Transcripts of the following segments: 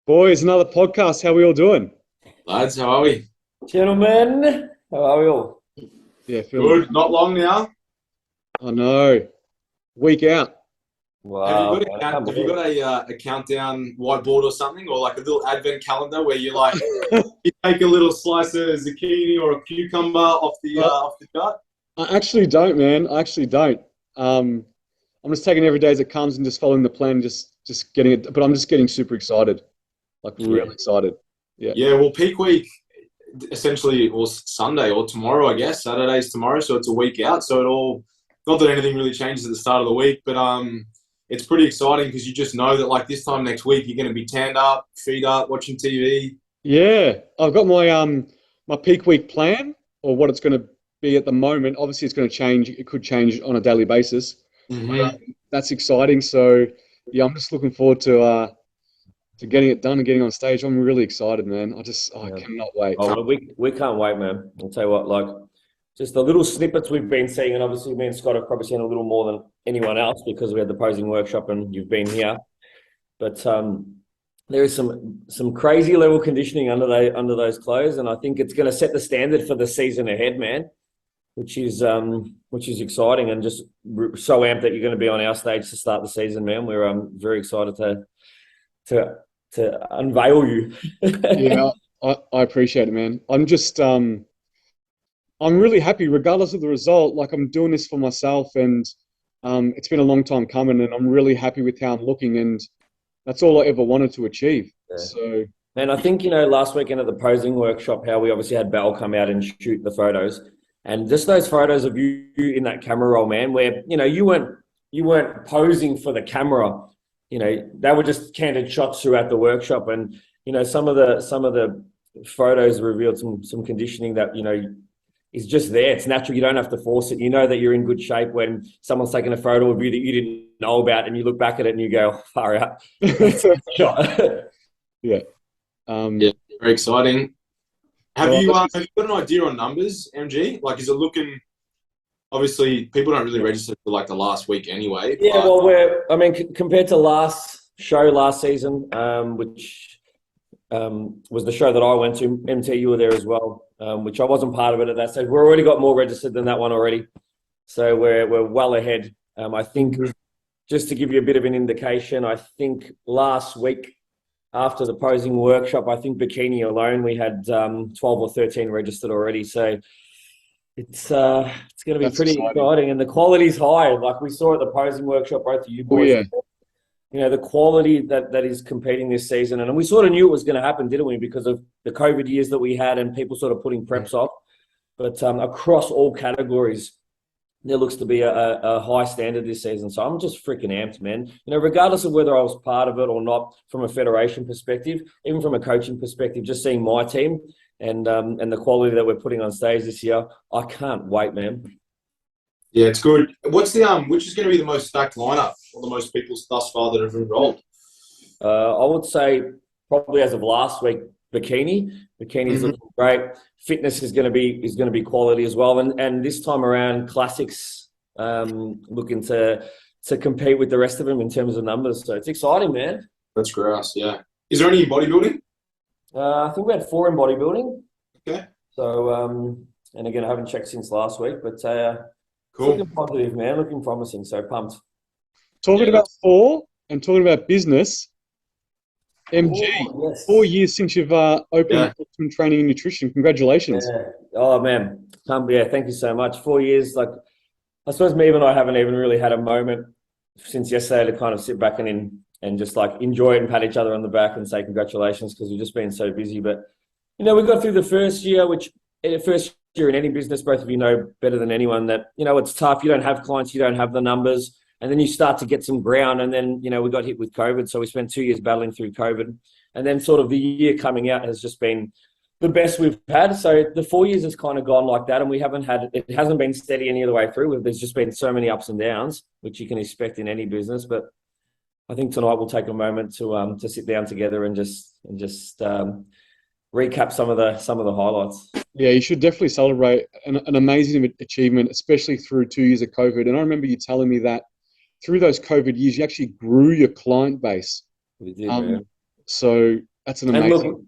Boys, another podcast. How we all doing? Lads, how are we? Gentlemen, how are we all? Yeah, feeling. Good. Not long now. I know. Week out. Have you Wow, got man, I can't have you believe got a countdown whiteboard or something, or like a little advent calendar where you take a little slice of zucchini or a cucumber I, off the chart? I actually don't, man. I actually don't. Um, I'm just taking every day as it comes and just following the plan, just getting it. But I'm just getting super excited, like it. really excited. Yeah. Yeah. Well, peak week essentially or Sunday or tomorrow, I guess. Saturday's tomorrow, so it's a week out. So it all not that anything really changes at the start of the week, but it's pretty exciting because you just know that like this time next week you're going to be tanned up, feet up, watching TV. Yeah. I've got my peak week plan or what it's going to be at the moment. Obviously, it's going to change. It could change on a daily basis. Mm-hmm. That's exciting. So yeah, I'm just looking forward to getting it done and getting on stage. I'm really excited, man. I Yeah. cannot wait. Oh, we can't wait, man. I'll tell you what, like just the little snippets we've been seeing, and obviously me and Scott have probably seen a little more than anyone else because we had the posing workshop and you've been here. But there is some crazy level conditioning under those clothes, and I think it's going to set the standard for the season ahead, man. Which is exciting and just so amped that you're going to be on our stage to start the season, man. We're very excited to unveil you. Yeah, I appreciate it, man. I'm really happy regardless of the result. Like I'm doing this for myself and it's been a long time coming and I'm really happy with how I'm looking and that's all I ever wanted to achieve. Yeah. So And I think, last weekend at the posing workshop, how we obviously had Belle come out and shoot the photos. And just those photos of you in that camera roll, man, where, you weren't posing for the camera. They were just candid shots throughout the workshop. And, some of the photos revealed some conditioning that, is just there. It's natural. You don't have to force it. You know that you're in good shape when someone's taking a photo of you that you didn't know about and you look back at it and you go, oh, far out. Shot. yeah. Yeah, very exciting. Have Well, you got an idea on numbers, MG? Like, is it looking? Obviously, people don't really register for like the last week anyway. Yeah, But well, compared to last season, which was the show that I went to, MT, you were there as well, which I wasn't part of it at that stage. We've already got more registered than that one already. So we're well ahead. I think just to give you a bit of an indication, I think last week after the posing workshop, I think bikini alone, we had 12 or 13 registered already. So it's going to be that's pretty exciting. exciting, and the quality's high. Like we saw at the posing workshop, both of you Oh boys. yeah. The quality that is competing this season, and we sort of knew it was going to happen, didn't we? Because of the COVID years that we had, and people sort of putting preps off. But across all categories, there looks to be a high standard this season. So I'm just freaking amped, man. Regardless of whether I was part of it or not, from a federation perspective, even from a coaching perspective, just seeing my team and the quality that we're putting on stage this year, I can't wait, man. yeah, it's good. What's the which is going to be the most stacked lineup or the most people thus far that have enrolled? I would say probably as of last week, bikini. Bikini is looking great. Fitness is going to be quality as well. And this time around, classics looking to compete with the rest of them in terms of numbers. So it's exciting, man. That's grass. Yeah. Is there any in bodybuilding? I think we had 4 in bodybuilding. Okay. So and again, I haven't checked since last week, but Cool. it's looking positive, man. Looking promising. So pumped. Talking Yeah. about four and talking about business, MG, Oh, yes. 4 years since you've opened Yeah. Optimum Training and Nutrition. Congratulations. Yeah. Oh man. Yeah. Thank you so much. 4 years. Like I suppose me and I haven't even really had a moment since yesterday to kind of sit back and just like enjoy it and pat each other on the back and say congratulations because we've just been so busy. But we got through the first year, which first year in any business, both of you know better than anyone that it's tough. You don't have clients, you don't have the numbers, and then you start to get some ground. And then we got hit with COVID, so we spent 2 years battling through COVID, and then sort of the year coming out has just been the best we've had. So the 4 years has kind of gone like that, and it hasn't been steady any other way through. There's just been so many ups and downs, which you can expect in any business. But I think tonight we'll take a moment to sit down together and just recap some of the highlights. Yeah, you should definitely celebrate an amazing achievement, especially through 2 years of COVID. And I remember you telling me that through those COVID years, you actually grew your client base. We did, man. So That's an And amazing. look,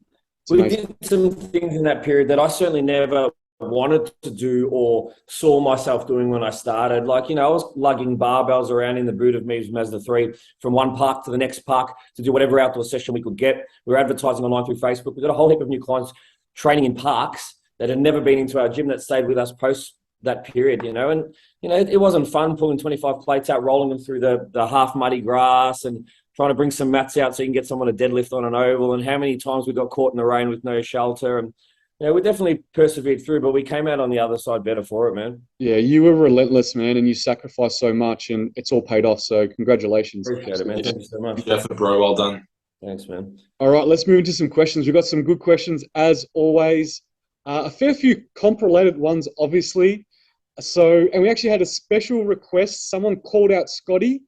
we did some things in that period that I certainly never wanted to do or saw myself doing when I started. Like, I was lugging barbells around in the boot of me as Mazda 3 from one park to the next park to do whatever outdoor session we could get. We were advertising online through Facebook. We got a whole heap of new clients training in parks that had never been into our gym that stayed with us post that period, and it wasn't fun pulling 25 plates out, rolling them through the half muddy grass and trying to bring some mats out so you can get someone to deadlift on an oval, and how many times we got caught in the rain with no shelter. And we definitely persevered through, but we came out on the other side better for it, man. Yeah, you were relentless, man, and you sacrificed so much, and it's all paid off. So congratulations. Appreciate it, man. Thank you so much. Definitely, bro. Well done. Thanks, man. All right, let's move into some questions. We've got some good questions as always. A fair few comp-related ones, obviously. So, and we actually had a special request. Someone called out Scotty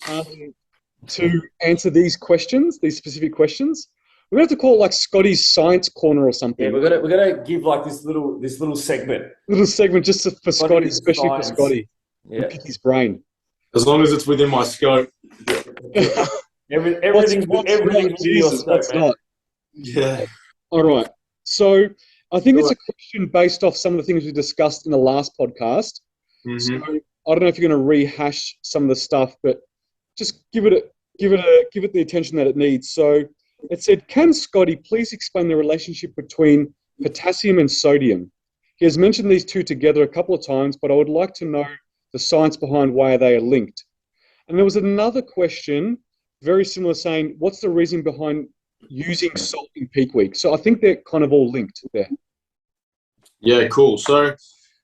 to answer these questions, these specific questions. We're going to have to call it like Scotty's Science Corner or something. Yeah, we're gonna give like this little segment. Little segment just for Scotty, especially Science. for Scotty. Yeah. Pick his brain. As long as it's within my scope. Everything's within your scope, what's man. not? Yeah. All right. So I think it's a question based off some of the things we discussed in the last podcast. Mm-hmm. So I don't know if you're going to rehash some of the stuff, but just give it the attention that it needs. So it said, can Scotty please explain the relationship between potassium and sodium? He has mentioned these two together a couple of times, but I would like to know the science behind why they are linked. And there was another question, very similar, saying, what's the reason behind using salt in peak week? So I think they're kind of all linked there. Yeah, cool. So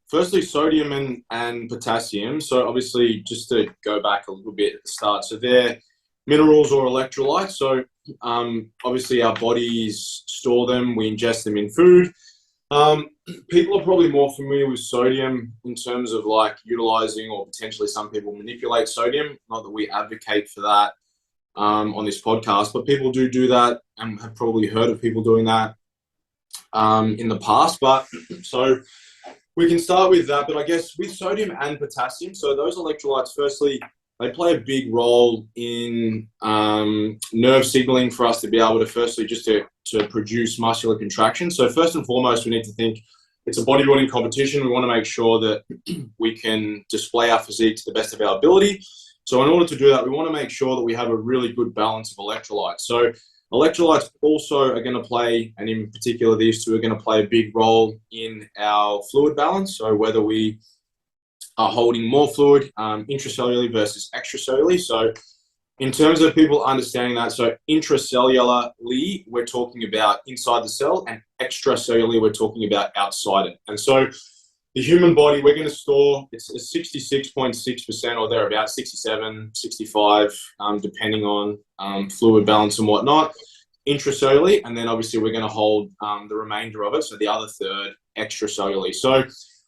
firstly, sodium and potassium. So obviously, just to go back a little bit at the start, so they're minerals or electrolytes. So obviously our bodies store them, we ingest them in food. People are probably more familiar with sodium in terms of like utilizing, or potentially some people manipulate sodium. Not that we advocate for that on this podcast, but people do that and have probably heard of people doing that in the past. But so we can start with that. But I guess with sodium and potassium, so those electrolytes, firstly, they play a big role in nerve signaling for us to be able to, firstly, just to produce muscular contraction. So first and foremost, we need to think it's a bodybuilding competition. We want to make sure that we can display our physique to the best of our ability. So in order to do that, we want to make sure that we have a really good balance of electrolytes. So electrolytes also are going to play, and in particular, these two are going to play a big role in our fluid balance. So whether we are holding more fluid intracellularly versus extracellularly. So in terms of people understanding that, so intracellularly, we're talking about inside the cell, and extracellularly, we're talking about outside it. And so the human body, we're going to store, it's 66.6% or thereabout, 67, 65, depending on fluid balance and whatnot, intracellularly. And then obviously we're going to hold the remainder of it, so the other third, extracellularly. So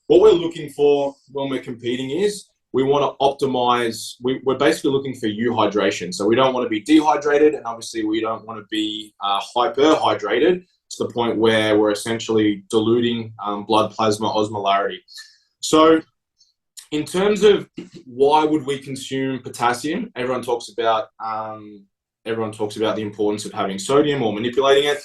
what we're looking for when we're competing is we want to optimize, we're basically looking for euhydration. So we don't want to be dehydrated, and obviously we don't want to be hyperhydrated to the point where we're essentially diluting blood plasma osmolarity. So in terms of why would we consume potassium, everyone talks about the importance of having sodium or manipulating it.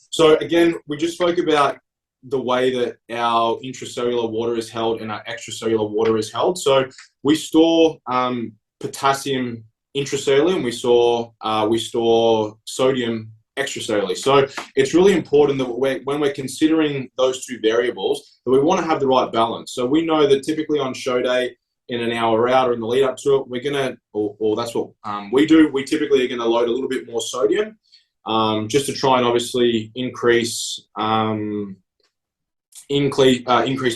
So again, we just spoke about the way that our intracellular water is held and our extracellular water is held. So we store potassium intracellularly, and we store sodium extracellularly. So it's really important that when we're considering those two variables, that we want to have the right balance. So we know that typically on show day, in an hour out or in the lead up to it, we're gonna, or that's what we do. We typically are going to load a little bit more sodium, just to try and obviously increase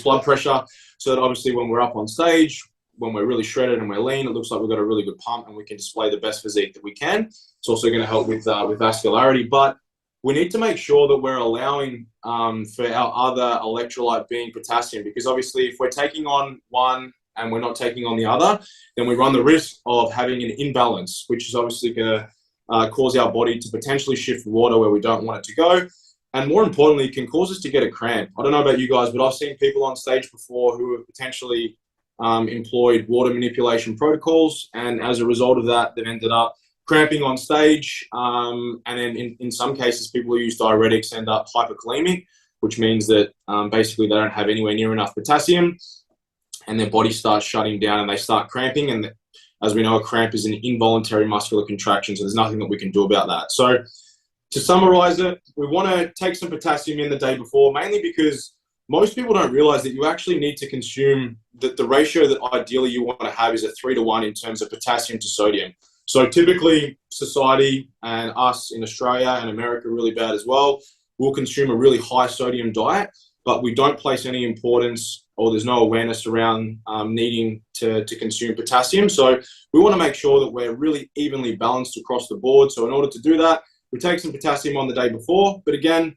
blood pressure, so that obviously when we're up on stage, when we're really shredded and we're lean, it looks like we've got a really good pump and we can display the best physique that we can. It's also going to help with vascularity, but we need to make sure that we're allowing for our other electrolyte being potassium, because obviously if we're taking on one and we're not taking on the other, then we run the risk of having an imbalance, which is obviously going to cause our body to potentially shift water where we don't want it to go. And more importantly, it can cause us to get a cramp. I don't know about you guys, but I've seen people on stage before who have potentially employed water manipulation protocols. And as a result of that, they've ended up cramping on stage, and then in some cases, people who use diuretics end up hyperkalemic, which means that basically they don't have anywhere near enough potassium, and their body starts shutting down and they start cramping. And as we know, a cramp is an involuntary muscular contraction, so there's nothing that we can do about that. So to summarize it, we want to take some potassium in the day before, mainly because most people don't realize that you actually need to consume the ratio that ideally you want to have is a 3-to-1 in terms of potassium to sodium. So typically society and us in Australia and America really bad as well, will consume a really high sodium diet, but we don't place any importance or there's no awareness around needing to consume potassium. So we want to make sure that we're really evenly balanced across the board. So in order to do that, we take some potassium on the day before. But again,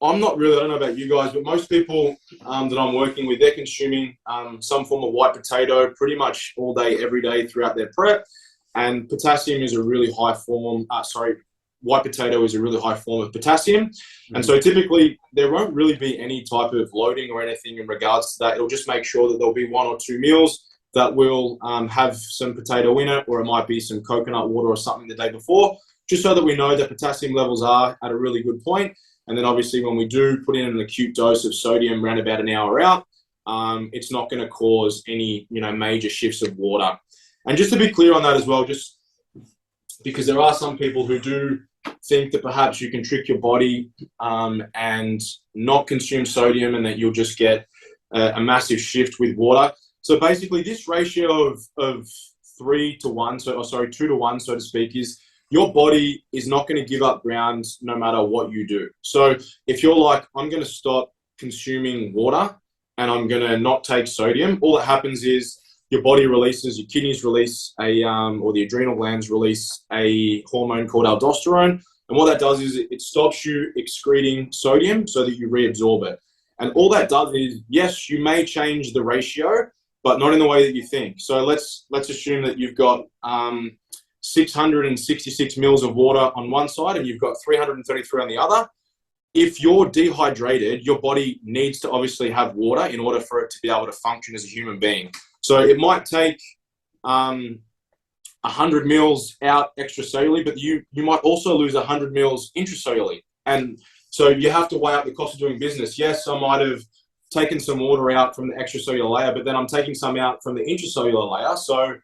I don't know about you guys, but most people that I'm working with, they're consuming some form of white potato pretty much all day, every day throughout their prep. And potassium is a really high form, white potato is a really high form of potassium. And so typically there won't really be any type of loading or anything in regards to that. It'll just make sure that there'll be 1 or 2 meals that will have some potato in it, or it might be some coconut water or something the day before, just so that we know that potassium levels are at a really good point. And then obviously when we do put in an acute dose of sodium around about an hour out, it's not going to cause any, major shifts of water. And just to be clear on that as well, just because there are some people who do think that perhaps you can trick your body and not consume sodium and that you'll just get a massive shift with water. So basically this ratio of 2-to-1, so to speak, is your body is not going to give up ground no matter what you do. So if you're like, I'm going to stop consuming water and I'm going to not take sodium, all that happens is your body releases, your kidneys release or the adrenal glands release a hormone called aldosterone. And what that does is it stops you excreting sodium so that you reabsorb it. And all that does is, yes, you may change the ratio, but not in the way that you think. So let's assume that you've got 666 mils of water on one side and you've got 333 on the other. If you're dehydrated, your body needs to obviously have water in order for it to be able to function as a human being. So it might take 100 mils out extracellularly, but you might also lose 100 mils intracellularly. And so you have to weigh up the cost of doing business. Yes, I might have taken some water out from the extracellular layer, but then I'm taking some out from the intracellular layer. So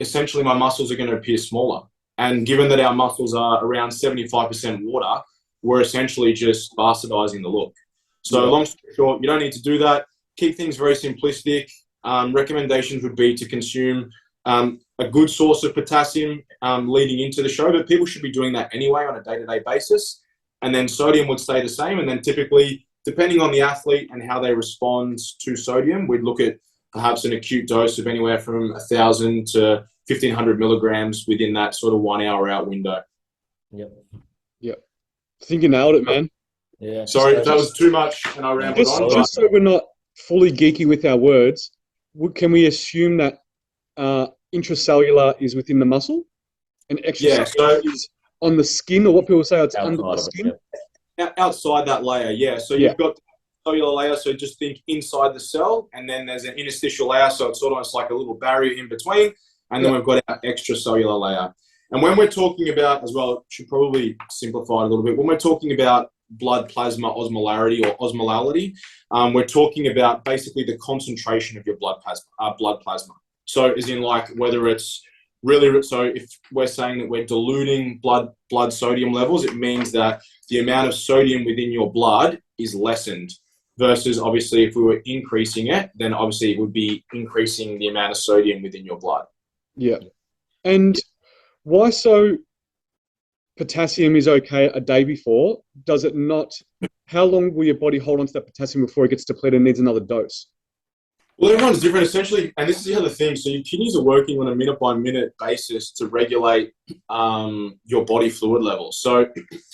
essentially my muscles are going to appear smaller. And given that our muscles are around 75% water, we're essentially just bastardizing the look. So long story short, you don't need to do that. Keep things very simplistic. Recommendations would be to consume a good source of potassium leading into the show, but people should be doing that anyway on a day-to-day basis. And then sodium would stay the same. And then typically, depending on the athlete and how they respond to sodium, we'd look at perhaps an acute dose of anywhere from 1,000 to 1,500 milligrams within that sort of 1 hour out window. Yep. I think you nailed it, man. Yeah. Sorry if that was too much and I rambled on. Just so we're not fully geeky with our words, can we assume that intracellular is within the muscle and extracellular is on the skin, or what people say it's under the skin? Outside that layer, yeah. So you've got the cellular layer, so just think inside the cell, and then there's an interstitial layer, so it's almost like a little barrier in between, and then we've got our extracellular layer. And when we're talking about, as well, should probably simplify it a little bit, when we're talking about blood plasma osmolarity or osmolality, we're talking about basically the concentration of your blood plasma. So as in like whether it's really, so if we're saying that we're diluting blood sodium levels, it means that the amount of sodium within your blood is lessened, versus obviously if we were increasing it, then obviously it would be increasing the amount of sodium within your blood. Yeah. And why so potassium is okay a day before? Does it not? How long will your body hold on to that potassium before it gets depleted and needs another dose? Well, everyone's different, essentially, and this is the other thing. So your kidneys are working on a minute-by-minute basis to regulate your body fluid levels. So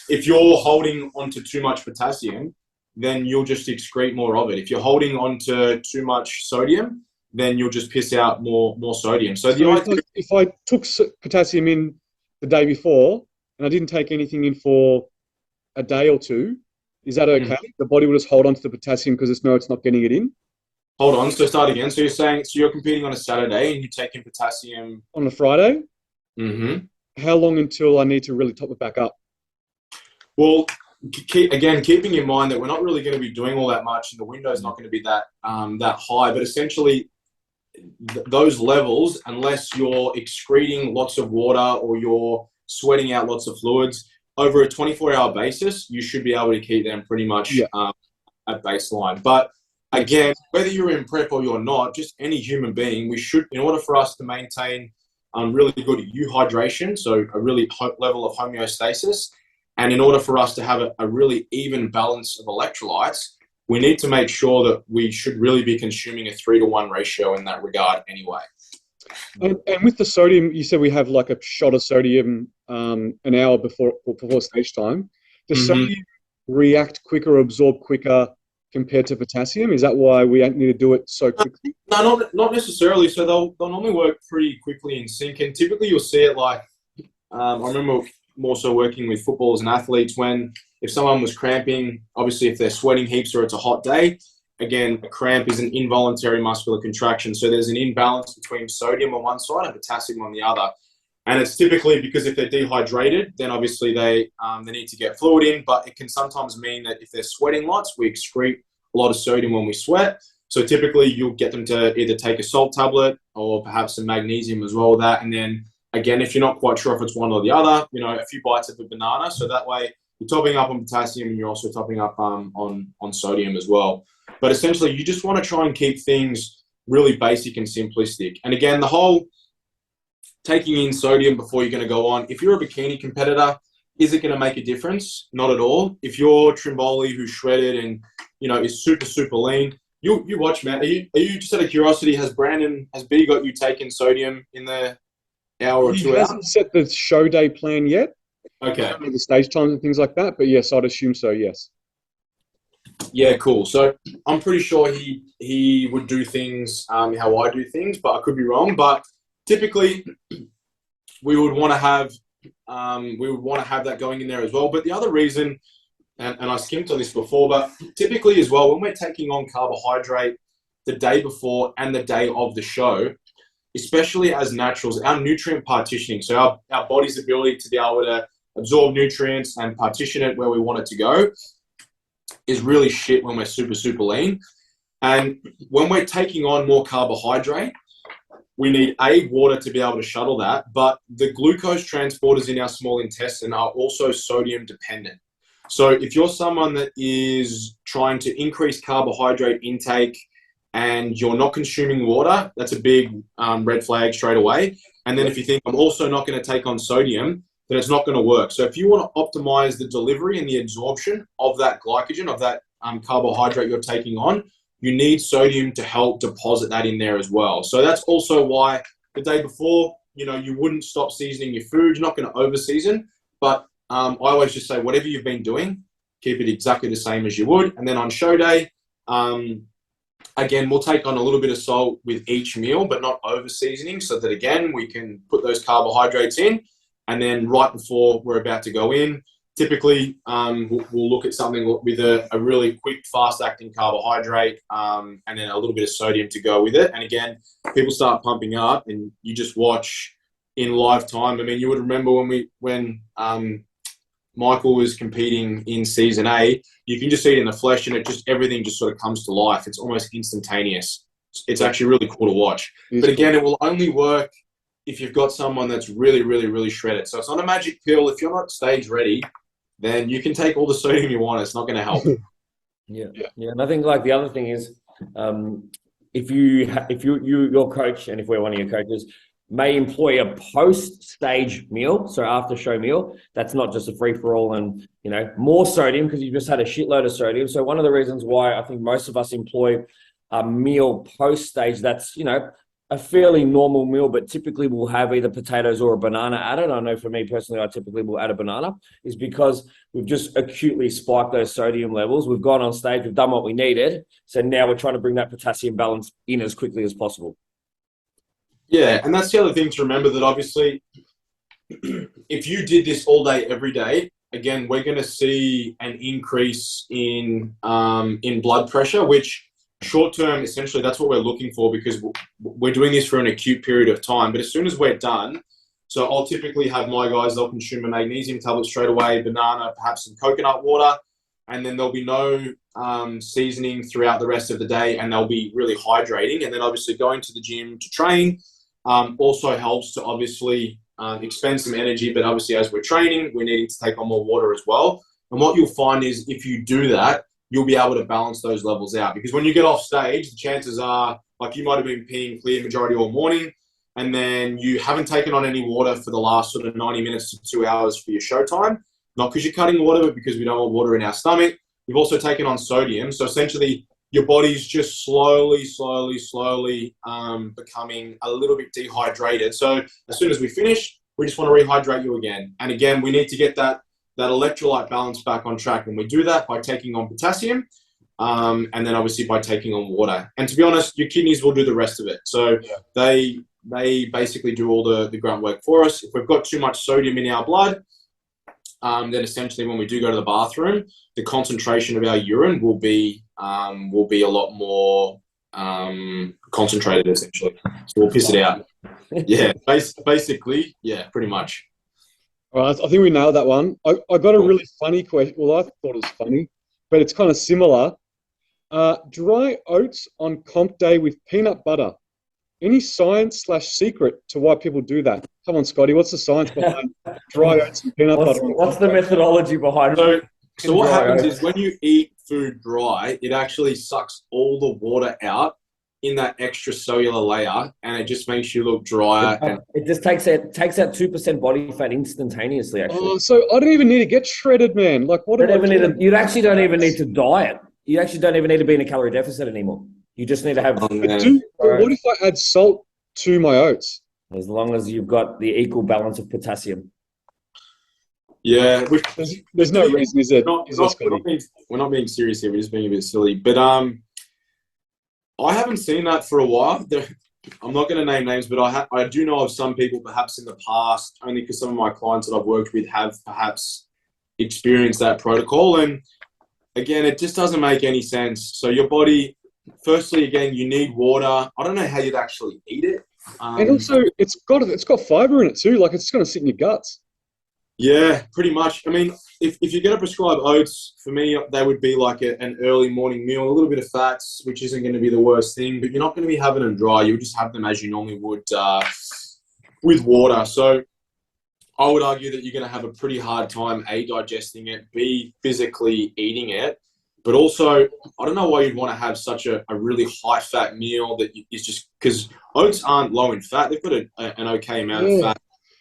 if you're holding onto too much potassium, then you'll just excrete more of it. If you're holding onto too much sodium, then you'll just piss out more sodium. So if I took potassium in the day before and I didn't take anything in for a day or two, is that okay? The body will just hold on to the potassium because it's not getting it in? Hold on, so start again. So you're saying, so you're competing on a Saturday and you're taking potassium on a Friday? Mm-hmm. how long until I need to really top it back up? Well, keeping in mind that we're not really going to be doing all that much, and the window is not going to be that high. But essentially, those levels, unless you're excreting lots of water or you're sweating out lots of fluids over a 24-hour basis, you should be able to keep them pretty much at baseline. But again, whether you're in prep or you're not, just any human being, we should, in order for us to maintain really good euhydration, so a really level of homeostasis, and in order for us to have a really even balance of electrolytes, we need to make sure that we should really be consuming a 3-to-1 ratio in that regard anyway. And with the sodium, you said we have like a shot of sodium an hour before stage time. Does sodium react quicker or absorb quicker compared to potassium? Is that why we need to do it so quickly? No, not necessarily. So they'll normally work pretty quickly in sync, and typically you'll see it like I remember more so working with footballers and athletes when if someone was cramping, obviously if they're sweating heaps or it's a hot day, again, a cramp is an involuntary muscular contraction. So there's an imbalance between sodium on one side and potassium on the other. And it's typically because if they're dehydrated, then obviously they need to get fluid in, but it can sometimes mean that if they're sweating lots, we excrete a lot of sodium when we sweat. So typically you'll get them to either take a salt tablet or perhaps some magnesium as well with that. And then again, if you're not quite sure if it's one or the other, a few bites of a banana. So that way you're topping up on potassium and you're also topping up on sodium as well. But essentially you just want to try and keep things really basic and simplistic. And again, the whole taking in sodium before you're going to go on, if you're a bikini competitor, is it going to make a difference? Not at all. If you're Trimboli who's shredded and, is super, super lean, you watch, man. Are you just out of curiosity, has B got you taking sodium in the hour or 2 hours? He hasn't set the show day plan yet. Okay. The stage times and things like that. But yes, I'd assume so, yes. Yeah, cool. So I'm pretty sure he would do things how I do things, but I could be wrong. But typically we would want to have that going in there as well. But the other reason, and I skimmed on this before, but typically as well, when we're taking on carbohydrate the day before and the day of the show, especially as naturals, our nutrient partitioning, so our body's ability to be able to absorb nutrients and partition it where we want it to go, is really shit when we're super, super lean. And when we're taking on more carbohydrate, we need water to be able to shuttle that, but the glucose transporters in our small intestine are also sodium dependent. So if you're someone that is trying to increase carbohydrate intake and you're not consuming water, that's a big red flag straight away. And then if you think I'm also not going to take on sodium, then it's not going to work. So if you want to optimize the delivery and the absorption of that glycogen, of that carbohydrate you're taking on, you need sodium to help deposit that in there as well. So that's also why the day before, you wouldn't stop seasoning your food. You're not going to over season, but I always just say whatever you've been doing, keep it exactly the same as you would. And then on show day, again, we'll take on a little bit of salt with each meal, but not over seasoning, so that again, we can put those carbohydrates in. And then right before we're about to go in, typically we'll look at something with a really quick, fast-acting carbohydrate and then a little bit of sodium to go with it. And again, people start pumping up and you just watch in live time. I mean, you would remember when Michael was competing in season A, you can just see it in the flesh and everything just sort of comes to life. It's almost instantaneous. It's actually really cool to watch. But again, it will only work if you've got someone that's really, really, really shredded. So it's not a magic pill. If you're not stage ready, then you can take all the sodium you want. It's not going to help. Yeah. And I think like the other thing is, if your coach, and if we're one of your coaches, may employ a post-stage meal, so after-show meal, that's not just a free-for-all and, more sodium because you just had a shitload of sodium. So one of the reasons why I think most of us employ a meal post-stage, that's, a fairly normal meal, but typically we'll have either potatoes or a banana added. I know for me personally, I typically will add a banana, is because we've just acutely spiked those sodium levels. We've gone on stage, we've done what we needed. So now we're trying to bring that potassium balance in as quickly as possible. Yeah, and that's the other thing to remember, that obviously if you did this all day, every day, again, we're going to see an increase in blood pressure, which short term, essentially, that's what we're looking for, because we're doing this for an acute period of time. But as soon as we're done, So I'll typically have my guys, they'll consume a magnesium tablet straight away, banana, perhaps some coconut water, and then there'll be no seasoning throughout the rest of the day, and they'll be really hydrating. And then obviously going to the gym to train also helps to obviously expend some energy, but obviously as we're training, we're needing to take on more water as well. And what you'll find is if you do that, you'll be able to balance those levels out. Because when you get off stage, the chances are, like you might have been peeing clear majority all morning, and then you haven't taken on any water for the last sort of 90 minutes to 2 hours for your show time. Not because you're cutting water, but because we don't want water in our stomach. You've also taken on sodium. So essentially, your body's just slowly becoming a little bit dehydrated. So as soon as we finish, we just want to rehydrate you again. And again, we need to get that electrolyte balance back on track. And we do that by taking on potassium and then obviously by taking on water. And to be honest, your kidneys will do the rest of it. So they basically do all the grunt work for us. If we've got too much sodium in our blood, then essentially when we do go to the bathroom, the concentration of our urine will be a lot more concentrated essentially. So we'll piss it out. Yeah, basically, yeah, pretty much. All right, I think we nailed that one. I got a really funny question. Well, I thought it was funny, but it's kind of similar. Dry oats on comp day with peanut butter. Any science/secret to why people do that? Come on, Scotty, what's the science behind dry oats and peanut butter? What's the methodology behind it? So what happens is when you eat food dry, it actually sucks all the water out in that extracellular layer, and it just makes you look drier. And it just takes out 2% body fat instantaneously. Actually, oh, so I don't even need to get shredded, man. Like what? You actually don't even need to diet. You actually don't even need to be in a calorie deficit anymore. You just need to have. But what if I add salt to my oats? As long as you've got the equal balance of potassium. Yeah, there's no reason, is there? We're not being serious here. We're just being a bit silly. But I haven't seen that for a while. I'm not going to name names, but I do know of some people perhaps in the past, only because some of my clients that I've worked with have perhaps experienced that protocol. And again, it just doesn't make any sense. So your body, firstly, again, you need water. I don't know how you'd actually eat it. And also, it's got fiber in it too. Like it's going to sit in your guts. Yeah, pretty much. I mean, if you're going to prescribe oats, for me, they would be like an early morning meal, a little bit of fats, which isn't going to be the worst thing, but you're not going to be having them dry. You'll just have them as you normally would with water. So I would argue that you're going to have a pretty hard time, A, digesting it, B, physically eating it. But also, I don't know why you'd want to have such a really high-fat meal that is just – because oats aren't low in fat. They've got an okay amount of fat.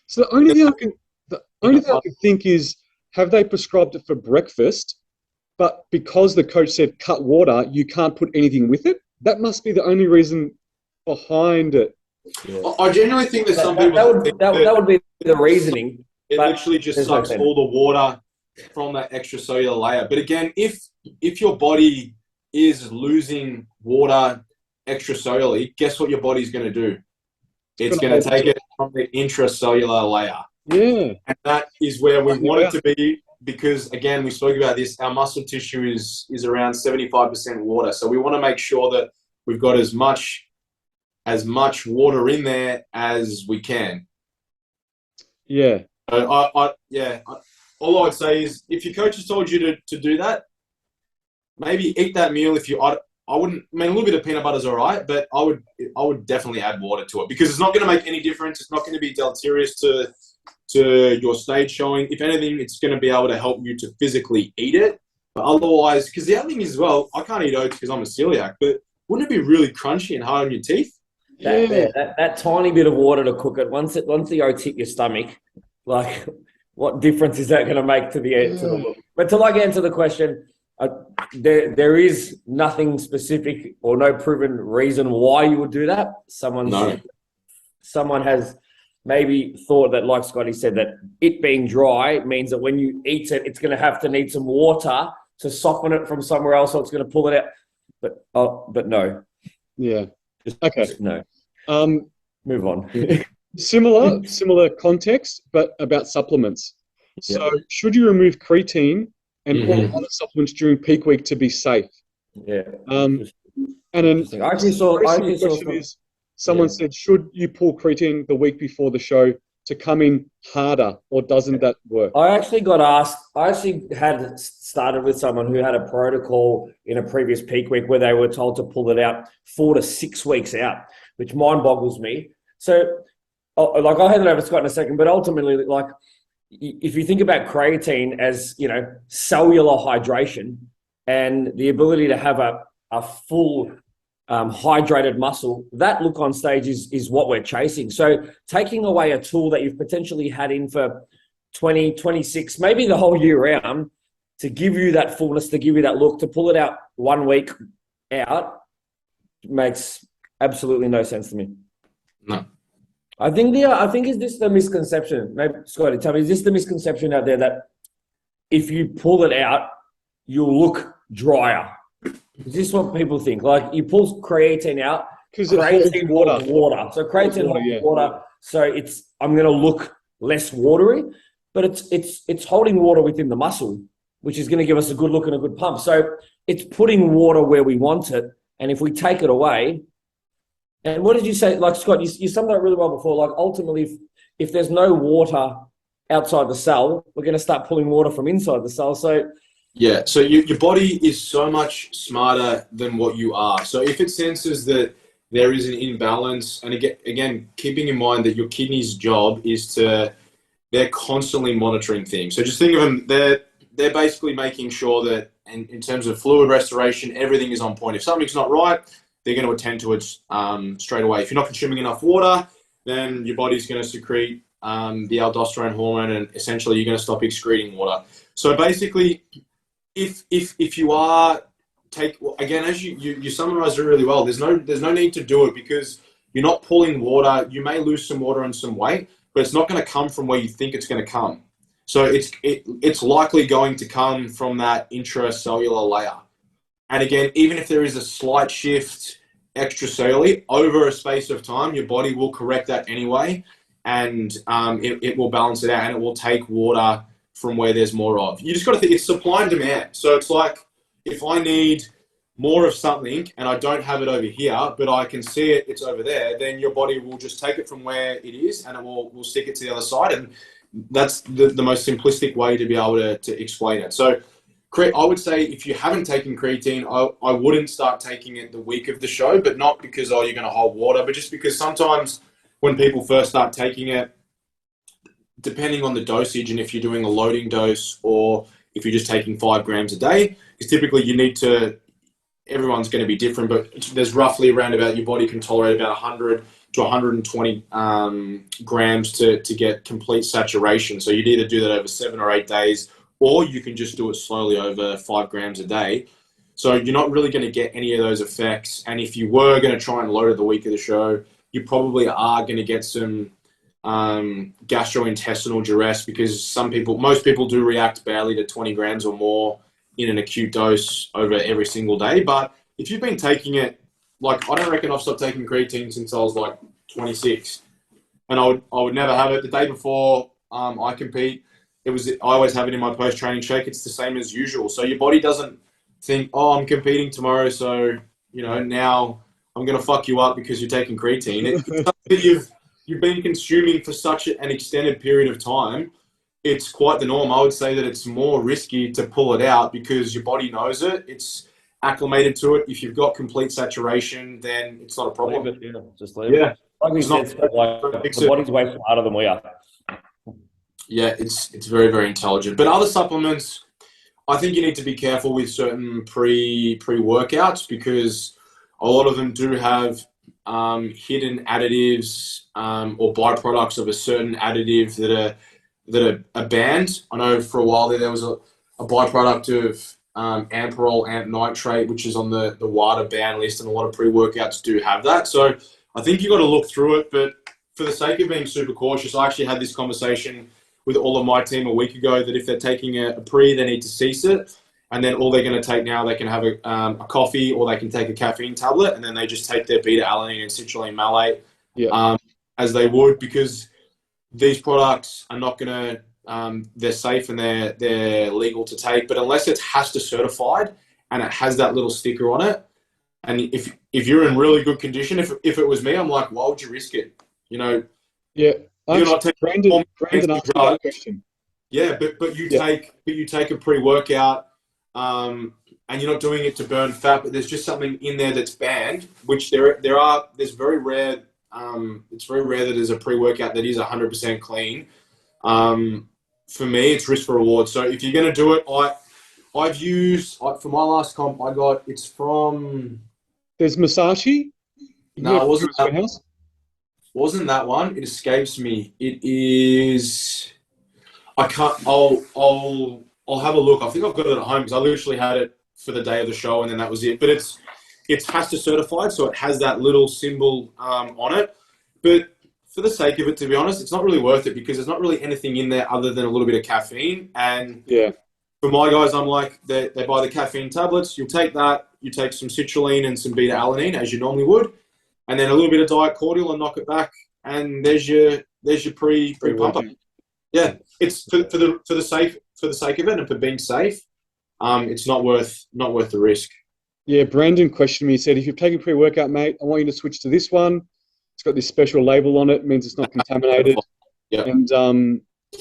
So the only thing I can think is, have they prescribed it for breakfast, but because the coach said cut water, you can't put anything with it? That must be the only reason behind it. Yeah. I genuinely think that some people that would be the reasoning. It literally just sucks all the water from that extracellular layer. But again, if your body is losing water extracellularly, guess what your body's going to do? It's going to take it from the intracellular layer. Yeah. And that is where we want it to be because, again, we spoke about this, our muscle tissue is around 75% water. So we want to make sure that we've got as much water in there as we can. Yeah. So all I would say is if your coach has told you to do that, maybe eat that meal. I wouldn't. I mean, a little bit of peanut butter is all right, but I would definitely add water to it because it's not going to make any difference. It's not going to be deleterious to your stage showing. If anything, it's going to be able to help you to physically eat it. But otherwise, because the other thing is, as well, I can't eat oats because I'm a celiac, but wouldn't it be really crunchy and hard on your teeth? That tiny bit of water to cook it. Once the oats hit your stomach, like what difference is that going to make to the look? But to answer the question, there is nothing specific or no proven reason why you would do that. Someone has maybe thought that, like Scotty said, that it being dry means that when you eat it, it's going to need some water to soften it from somewhere else, so it's going to pull it out. But no. Yeah. Okay. No. Move on. Similar context, but about supplements. So should you remove creatine and all other supplements during peak week to be safe? Yeah. And then someone said, should you pull creatine the week before the show to come in harder, or doesn't that work? I actually got asked, I actually had started with someone who had a protocol in a previous peak week where they were told to pull it out 4 to 6 weeks out, which mind boggles me. So, like, I'll hand it over to Scott in a second, but ultimately, like, if you think about creatine as, you know, cellular hydration and the ability to have a full hydrated muscle, that look on stage is what we're chasing. So taking away a tool that you've potentially had in for 20, 26, maybe the whole year round, to give you that fullness, to give you that look, to pull it out 1 week out, makes absolutely no sense to me. No. I think is this the misconception? Maybe Scotty, tell me, is this the misconception out there that if you pull it out, you'll look drier? Is this what people think? Like, you pull creatine out, because it holds water. So creatine holds water. So I'm going to look less watery, but it's holding water within the muscle, which is going to give us a good look and a good pump. So it's putting water where we want it. And if we take it away, and what did you say? Like, Scott, you summed it up really well before. Like, ultimately, if there's no water outside the cell, we're going to start pulling water from inside the cell. So yeah, so your body is so much smarter than what you are. So if it senses that there is an imbalance, and again, keeping in mind that your kidney's job is they're constantly monitoring things. So just think of them, they're basically making sure that in terms of fluid restoration, everything is on point. If something's not right, they're going to attend to it straight away. If you're not consuming enough water, then your body's going to secrete the aldosterone hormone, and essentially you're going to stop excreting water. So basically, if you are again, as you summarized it really well, there's no need to do it because you're not pulling water. You may lose some water and some weight, but it's not going to come from where you think it's going to come. So it's likely going to come from that intracellular layer. And again, even if there is a slight shift extracellularly over a space of time, your body will correct that anyway, and it will balance it out, and it will take water from where there's more of. You just got to think, it's supply and demand. So it's like, if I need more of something and I don't have it over here, but I can see it's over there, then your body will just take it from where it is and it will stick it to the other side. And that's the most simplistic way to be able to explain it. So I would say if you haven't taken creatine, I wouldn't start taking it the week of the show, but not because, you're going to hold water, but just because sometimes when people first start taking it, depending on the dosage and if you're doing a loading dose or if you're just taking 5 grams a day, because typically you need to, everyone's going to be different, but there's roughly around about, your body can tolerate about 100 to 120 grams to get complete saturation. So you'd either do that over 7 or 8 days, or you can just do it slowly over 5 grams a day. So you're not really going to get any of those effects. And if you were going to try and load it the week of the show, you probably are going to get some gastrointestinal duress, because most people do react badly to 20 grams or more in an acute dose over every single day. But if you've been taking it, like, I don't reckon I've stopped taking creatine since I was like 26, and I would never have it the day before I compete. I always have it in my post-training shake. It's the same as usual. So your body doesn't think, I'm competing tomorrow, so now I'm going to fuck you up because you're taking creatine. It's something that you've been consuming for such an extended period of time. It's quite the norm. I would say that it's more risky to pull it out because your body knows it. It's acclimated to it. If you've got complete saturation, then it's not a problem. Leave it, just leave it. Like we said, the body's way smarter than we are. Yeah, it's very, very intelligent. But other supplements, I think you need to be careful with certain pre-workouts, because a lot of them do have hidden additives or byproducts of a certain additive that are banned. I know for a while there was a byproduct of amperol, amp nitrate, which is on the WADA ban list, and a lot of pre-workouts do have that. So I think you've got to look through it, but for the sake of being super cautious, I actually had this conversation with all of my team a week ago that if they're taking a pre, they need to cease it. And then all they're going to take now, they can have a coffee, or they can take a caffeine tablet, and then they just take their beta-alanine and citrulline malate as they would, because these products are not going to, they're safe and they're legal to take. But unless it's HASTA certified and it has that little sticker on it, and if you're in really good condition, if it was me, I'm like, why would you risk it? Yeah. You're not taking Brandon performance-enhancing asked me that drugs. question. Yeah, but you take a pre-workout, and you're not doing it to burn fat, but there's just something in there that's banned, which there's very rare. It's very rare that there's a pre-workout that is 100% clean. For me, it's risk for reward. So if you're going to do it, I've used for my last comp. It's from. There's Masashi. No, it wasn't that one. It escapes me. It is. I can't. I'll have a look. I think I've got it at home because I literally had it for the day of the show, and then that was it. But it's HASTA certified, so it has that little symbol on it. But for the sake of it, to be honest, it's not really worth it because there's not really anything in there other than a little bit of caffeine. And for my guys, I'm like, they buy the caffeine tablets. You'll take that. You take some citrulline and some beta-alanine as you normally would, and then a little bit of diet cordial and knock it back. And there's your pre-pump up. Yeah, it's for the sake of it and for being safe. It's not worth the risk. Yeah, Brandon questioned me. He said, if you've taken pre-workout, mate, I want you to switch to this one. It's got this special label on it. It means it's not contaminated. Yeah.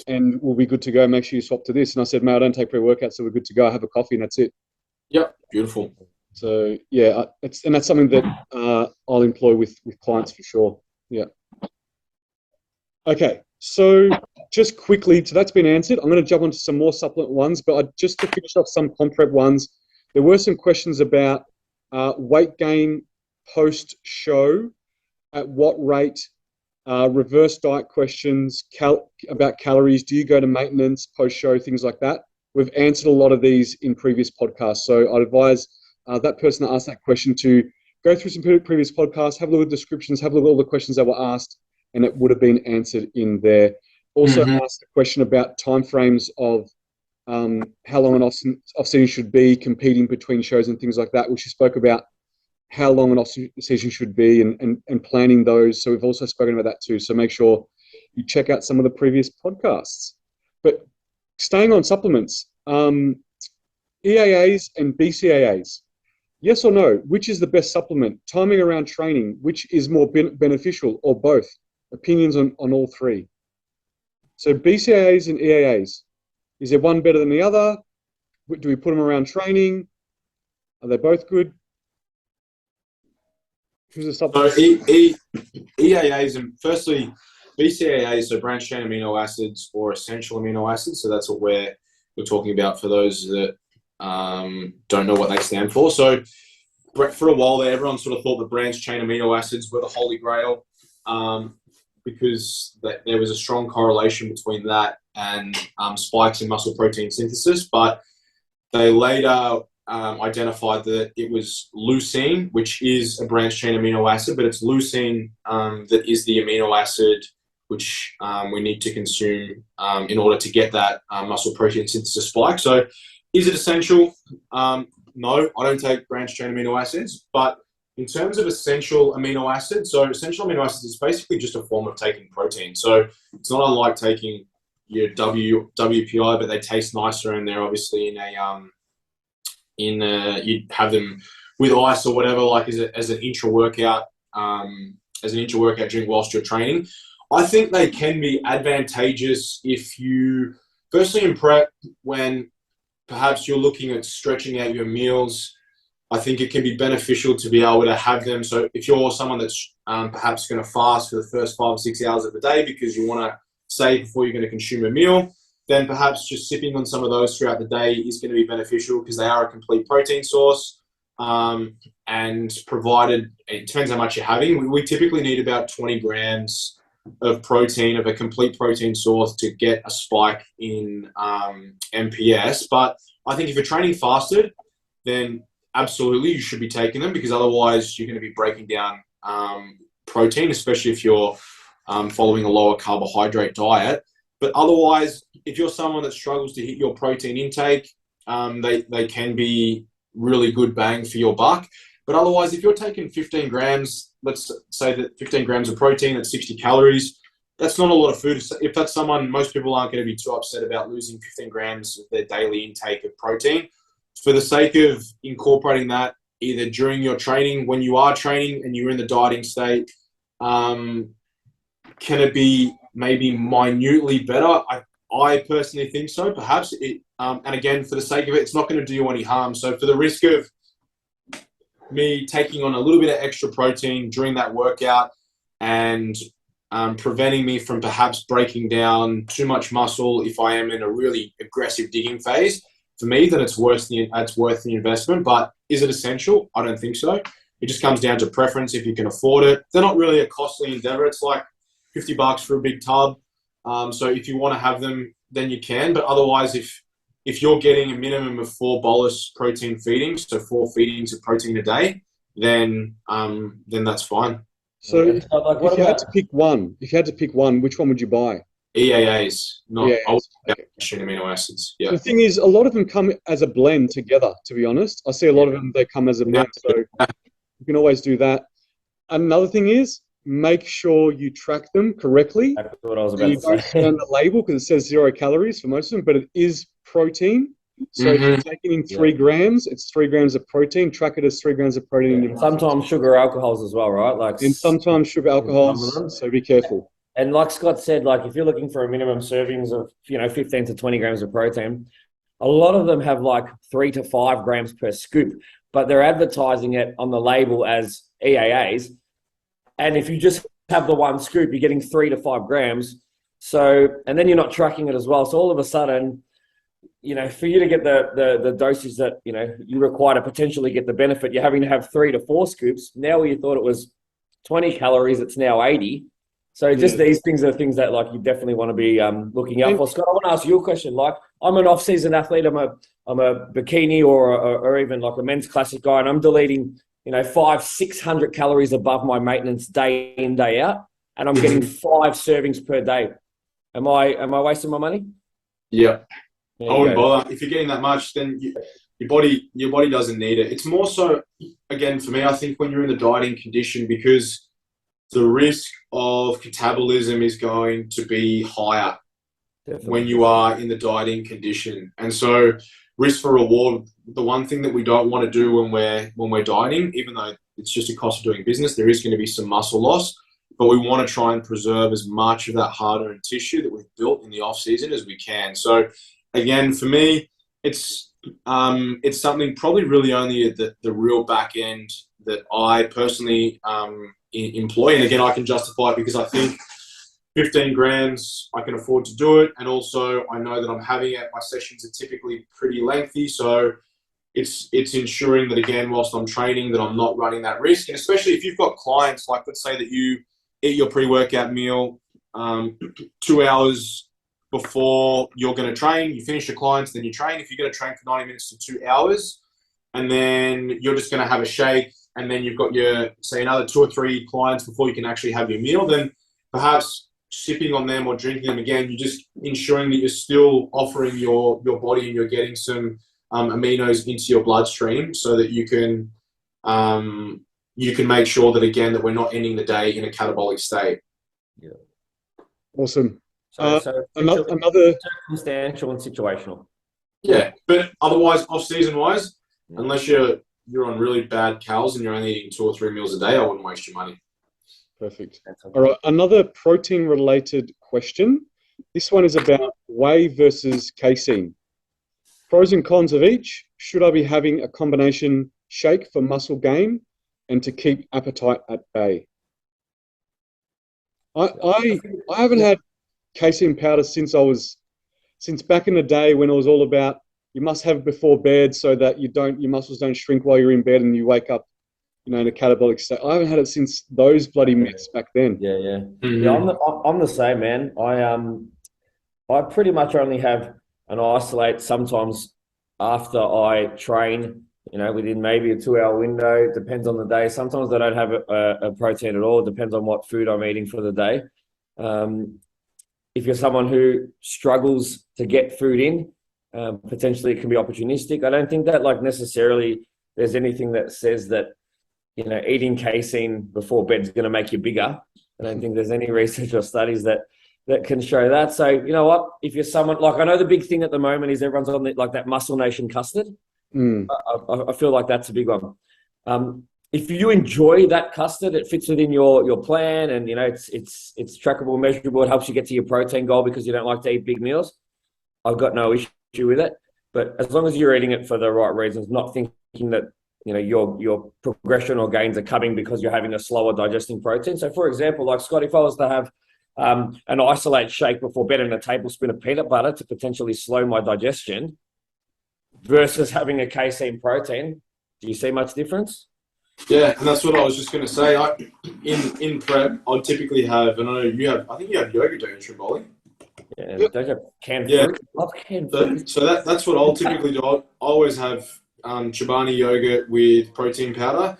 And we'll be good to go. Make sure you swap to this. And I said, mate, I don't take pre-workout, so we're good to go. I have a coffee and that's it. Yep, beautiful. So yeah, that's something that I'll employ with clients for sure. Yeah. Okay, so just quickly, so that's been answered. I'm going to jump onto some more supplement ones, but just to finish off some comp prep ones, there were some questions about weight gain post-show, at what rate, reverse diet questions, about calories, do you go to maintenance post-show, things like that. We've answered a lot of these in previous podcasts, so I'd advise that person that asked that question to go through some previous podcasts, have a look at the descriptions, have a look at all the questions that were asked, and it would have been answered in there. Also asked a question about timeframes of how long an off-season should be, competing between shows and things like that, which we spoke about how long an off-season should be and planning those. So we've also spoken about that too. So make sure you check out some of the previous podcasts. But staying on supplements, EAAs and BCAAs. Yes or no? Which is the best supplement? Timing around training, which is more beneficial, or both? Opinions on all three. So BCAAs and EAAs. Is there one better than the other? Do we put them around training? Are they both good? Who's the supplement? So EAAs, and firstly, BCAAs, so branched chain amino acids or essential amino acids. So that's what we're talking about for those that don't know what they stand for. So for a while there, everyone sort of thought that branched chain amino acids were the holy grail, because there was a strong correlation between that and spikes in muscle protein synthesis. But they later identified that it was leucine, which is a branched chain amino acid, but it's leucine that is the amino acid which we need to consume in order to get that muscle protein synthesis spike. So is it essential? No, I don't take branched chain amino acids, but in terms of essential amino acids, so essential amino acids is basically just a form of taking protein. So it's not unlike taking your WPI, but they taste nicer, and they're obviously you'd have them with ice or whatever, like as an intra-workout drink whilst you're training. I think they can be advantageous if you, firstly in prep, when perhaps you're looking at stretching out your meals. I think it can be beneficial to be able to have them. So if you're someone that's perhaps going to fast for the first 5 or 6 hours of the day because you want to save before you're going to consume a meal, then perhaps just sipping on some of those throughout the day is going to be beneficial because they are a complete protein source. And provided, it depends how much you're having. We typically need about 20 grams of protein, of a complete protein source, to get a spike in MPS. But I think if you're training fasted, then absolutely you should be taking them, because otherwise you're going to be breaking down protein, especially if you're following a lower carbohydrate diet. But otherwise, if you're someone that struggles to hit your protein intake, they can be really good bang for your buck. But otherwise, if you're taking 15 grams, let's say that 15 grams of protein at 60 calories, that's not a lot of food. If that's someone, most people aren't going to be too upset about losing 15 grams of their daily intake of protein. For the sake of incorporating that either during your training, when you are training and you're in the dieting state, can it be maybe minutely better. I personally think so. Perhaps it, and again, for the sake of it, it's not going to do you any harm. So for the risk of me taking on a little bit of extra protein during that workout and preventing me from perhaps breaking down too much muscle if I am in a really aggressive digging phase, for me, then it's worth the investment. But is it essential? I don't think so. It just comes down to preference if you can afford it. They're not really a costly endeavor. It's like $50 for a big tub. So if you want to have them, then you can. But otherwise, if you're getting a minimum of 4 bolus protein feedings, so 4 feedings of protein a day, then that's fine. So if you had to pick one, which one would you buy? EAAs, not EAAs. Okay. amino acids. Yeah. The thing is, a lot of them come as a blend together, to be honest. I see a lot of them, they come as a blend. So you can always do that. Another thing is, make sure you track them correctly. That's what I was about You to don't say. scan the label because it says 0 calories for most of them, but it is protein. So if you're taking in 3 grams, it's 3 grams of protein. Track it as 3 grams of protein. In your Sometimes sugar alcohols as well, right? Like, and sometimes sugar alcohols, so be careful. And like Scott said, like if you're looking for a minimum servings of 15 to 20 grams of protein, a lot of them have like 3 to 5 grams per scoop, but they're advertising it on the label as EAAs. And if you just have the 1 scoop, you're getting 3 to 5 grams. So, and then you're not tracking it as well. So all of a sudden, for you to get the dosage that, you require to potentially get the benefit, you're having to have 3 to 4 scoops. Now where you thought it was 20 calories, it's now 80. So just these things are things that like you definitely want to be looking out for. Scott, I want to ask you a question. Like I'm an off-season athlete. I'm a bikini or even like a men's classic guy, and I'm deleting 500-600 calories above my maintenance day in, day out, and I'm getting 5 servings per day. Am I wasting my money? Yeah. I wouldn't bother. If you're getting that much, then your body doesn't need it. It's more so, again, for me, I think when you're in the dieting condition, because the risk of catabolism is going to be higher when you are in the dieting condition. And so risk for reward, the one thing that we don't want to do when we're dieting, even though it's just a cost of doing business, there is going to be some muscle loss, but we want to try and preserve as much of that hard-earned tissue that we've built in the off season as we can. So again, for me, it's something probably really only at the real back end that I personally employ. And again, I can justify it because I think 15 grams, I can afford to do it. And also I know that I'm having it. My sessions are typically pretty lengthy. So it's ensuring that, again, whilst I'm training, that I'm not running that risk. And especially if you've got clients, like let's say that you eat your pre-workout meal 2 hours before you're going to train, you finish your clients, then you train. If you're going to train for 90 minutes to 2 hours, and then you're just going to have a shake, and then you've got your, say, another 2 or 3 clients before you can actually have your meal, then perhaps sipping on them or drinking them again, you're just ensuring that you're still offering your body and you're getting some aminos into your bloodstream so that you can make sure that, again, that we're not ending the day in a catabolic state. Yeah. Awesome. So another circumstantial and situational. Yeah, but otherwise, off-season wise, unless you're on really bad calories and you're only eating 2 or 3 meals a day, I wouldn't waste your money. Perfect. All right, another protein-related question. This one is about whey versus casein. Pros and cons of each. Should I be having a combination shake for muscle gain and to keep appetite at bay? I haven't had casein powder since back in the day when it was all about you must have it before bed so that your muscles don't shrink while you're in bed and you wake up, in a catabolic state. I haven't had it since those bloody myths back then. Yeah. Mm-hmm. Yeah, I'm the same, man. I pretty much only have an isolate sometimes after I train, within maybe a 2-hour window. It depends on the day. Sometimes I don't have a protein at all. It depends on what food I'm eating for the day. If you're someone who struggles to get food in, potentially it can be opportunistic. I don't think that necessarily there's anything that says that, eating casein before bed is going to make you bigger. I don't think there's any research or studies that can show that. So, you know what, if you're someone, I know the big thing at the moment is everyone's on that Muscle Nation custard. I feel like that's a big one. if you enjoy that custard, it fits within your plan, and you know it's trackable, measurable. It helps you get to your protein goal because you don't like to eat big meals. I've got no issue with it. But as long as you're eating it for the right reasons, not thinking that you know your progression or gains are coming because you're having a slower digesting protein. So, for example, like Scotty, if I was to have an isolate shake before bed and a tablespoon of peanut butter to potentially slow my digestion versus having a casein protein, do you see much difference? Yeah, and that's what I was just going to say. In prep, I'd typically have, and I know you have, I think you have yogurt, don't you, Trimboli? Yeah, don't you have canned fruit? I love canned fruit. So that's what I'll typically do. I always have Chobani yogurt with protein powder,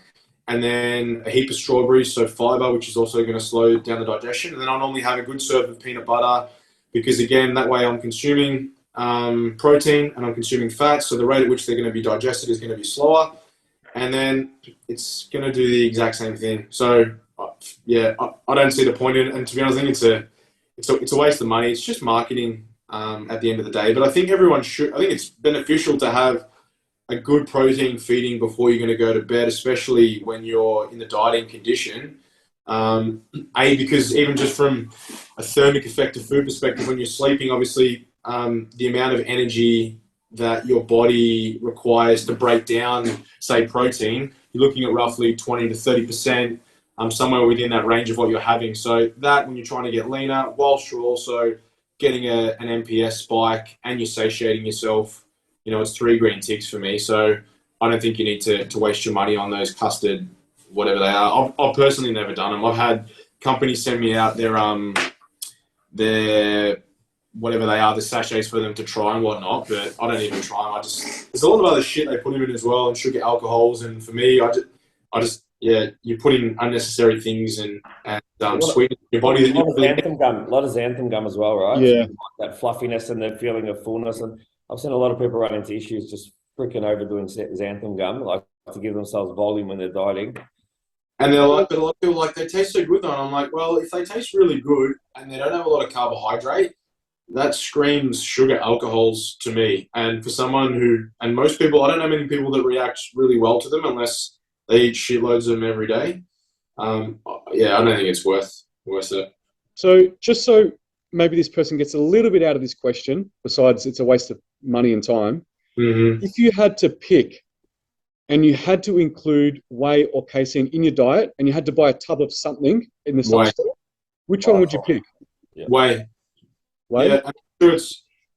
and then a heap of strawberries, so fiber, which is also going to slow down the digestion. And then I'll normally have a good serve of peanut butter, because again, that way I'm consuming protein and I'm consuming fat, so the rate at which they're going to be digested is going to be slower. And then it's going to do the exact same thing. So, yeah, I don't see the point in it. And to be honest, I think it's a waste of money. It's just marketing at the end of the day. But I think everyone should. I think it's beneficial to have a good protein feeding before you're going to go to bed, especially when you're in the dieting condition. Because even just from a thermic effect of food perspective, when you're sleeping, obviously the amount of energy that your body requires to break down, say, protein, you're looking at roughly 20 to 30%, somewhere within that range of what you're having. So that, when you're trying to get leaner, whilst you're also getting an MPS spike and you're satiating yourself, you know, it's 3 green ticks for me. So I don't think you need to waste your money on those custard, whatever they are. I've personally never done them. I've had companies send me out their whatever they are, the sachets for them to try and whatnot, but I don't even try them. There's a lot of other shit they put in it as well, and sugar alcohols, and for me, I just you put in unnecessary things and sweeten your body. A lot of xanthan gum as well, right? Yeah. So that fluffiness and the feeling of fullness. And I've seen a lot of people run into issues just freaking overdoing xanthan gum, like to give themselves volume when they're dieting. And they're like, but a lot of people they taste so good though. And I'm like, well, if they taste really good and they don't have a lot of carbohydrate, that screams sugar alcohols to me. And for someone and most people, I don't know many people that react really well to them unless they eat shitloads of them every day. I don't think it's worth it. So just so maybe this person gets a little bit out of this question, besides it's a waste of money and time, if you had to pick and you had to include whey or casein in your diet and you had to buy a tub of something in the store, which one would you pick? Yeah. Whey. Yeah,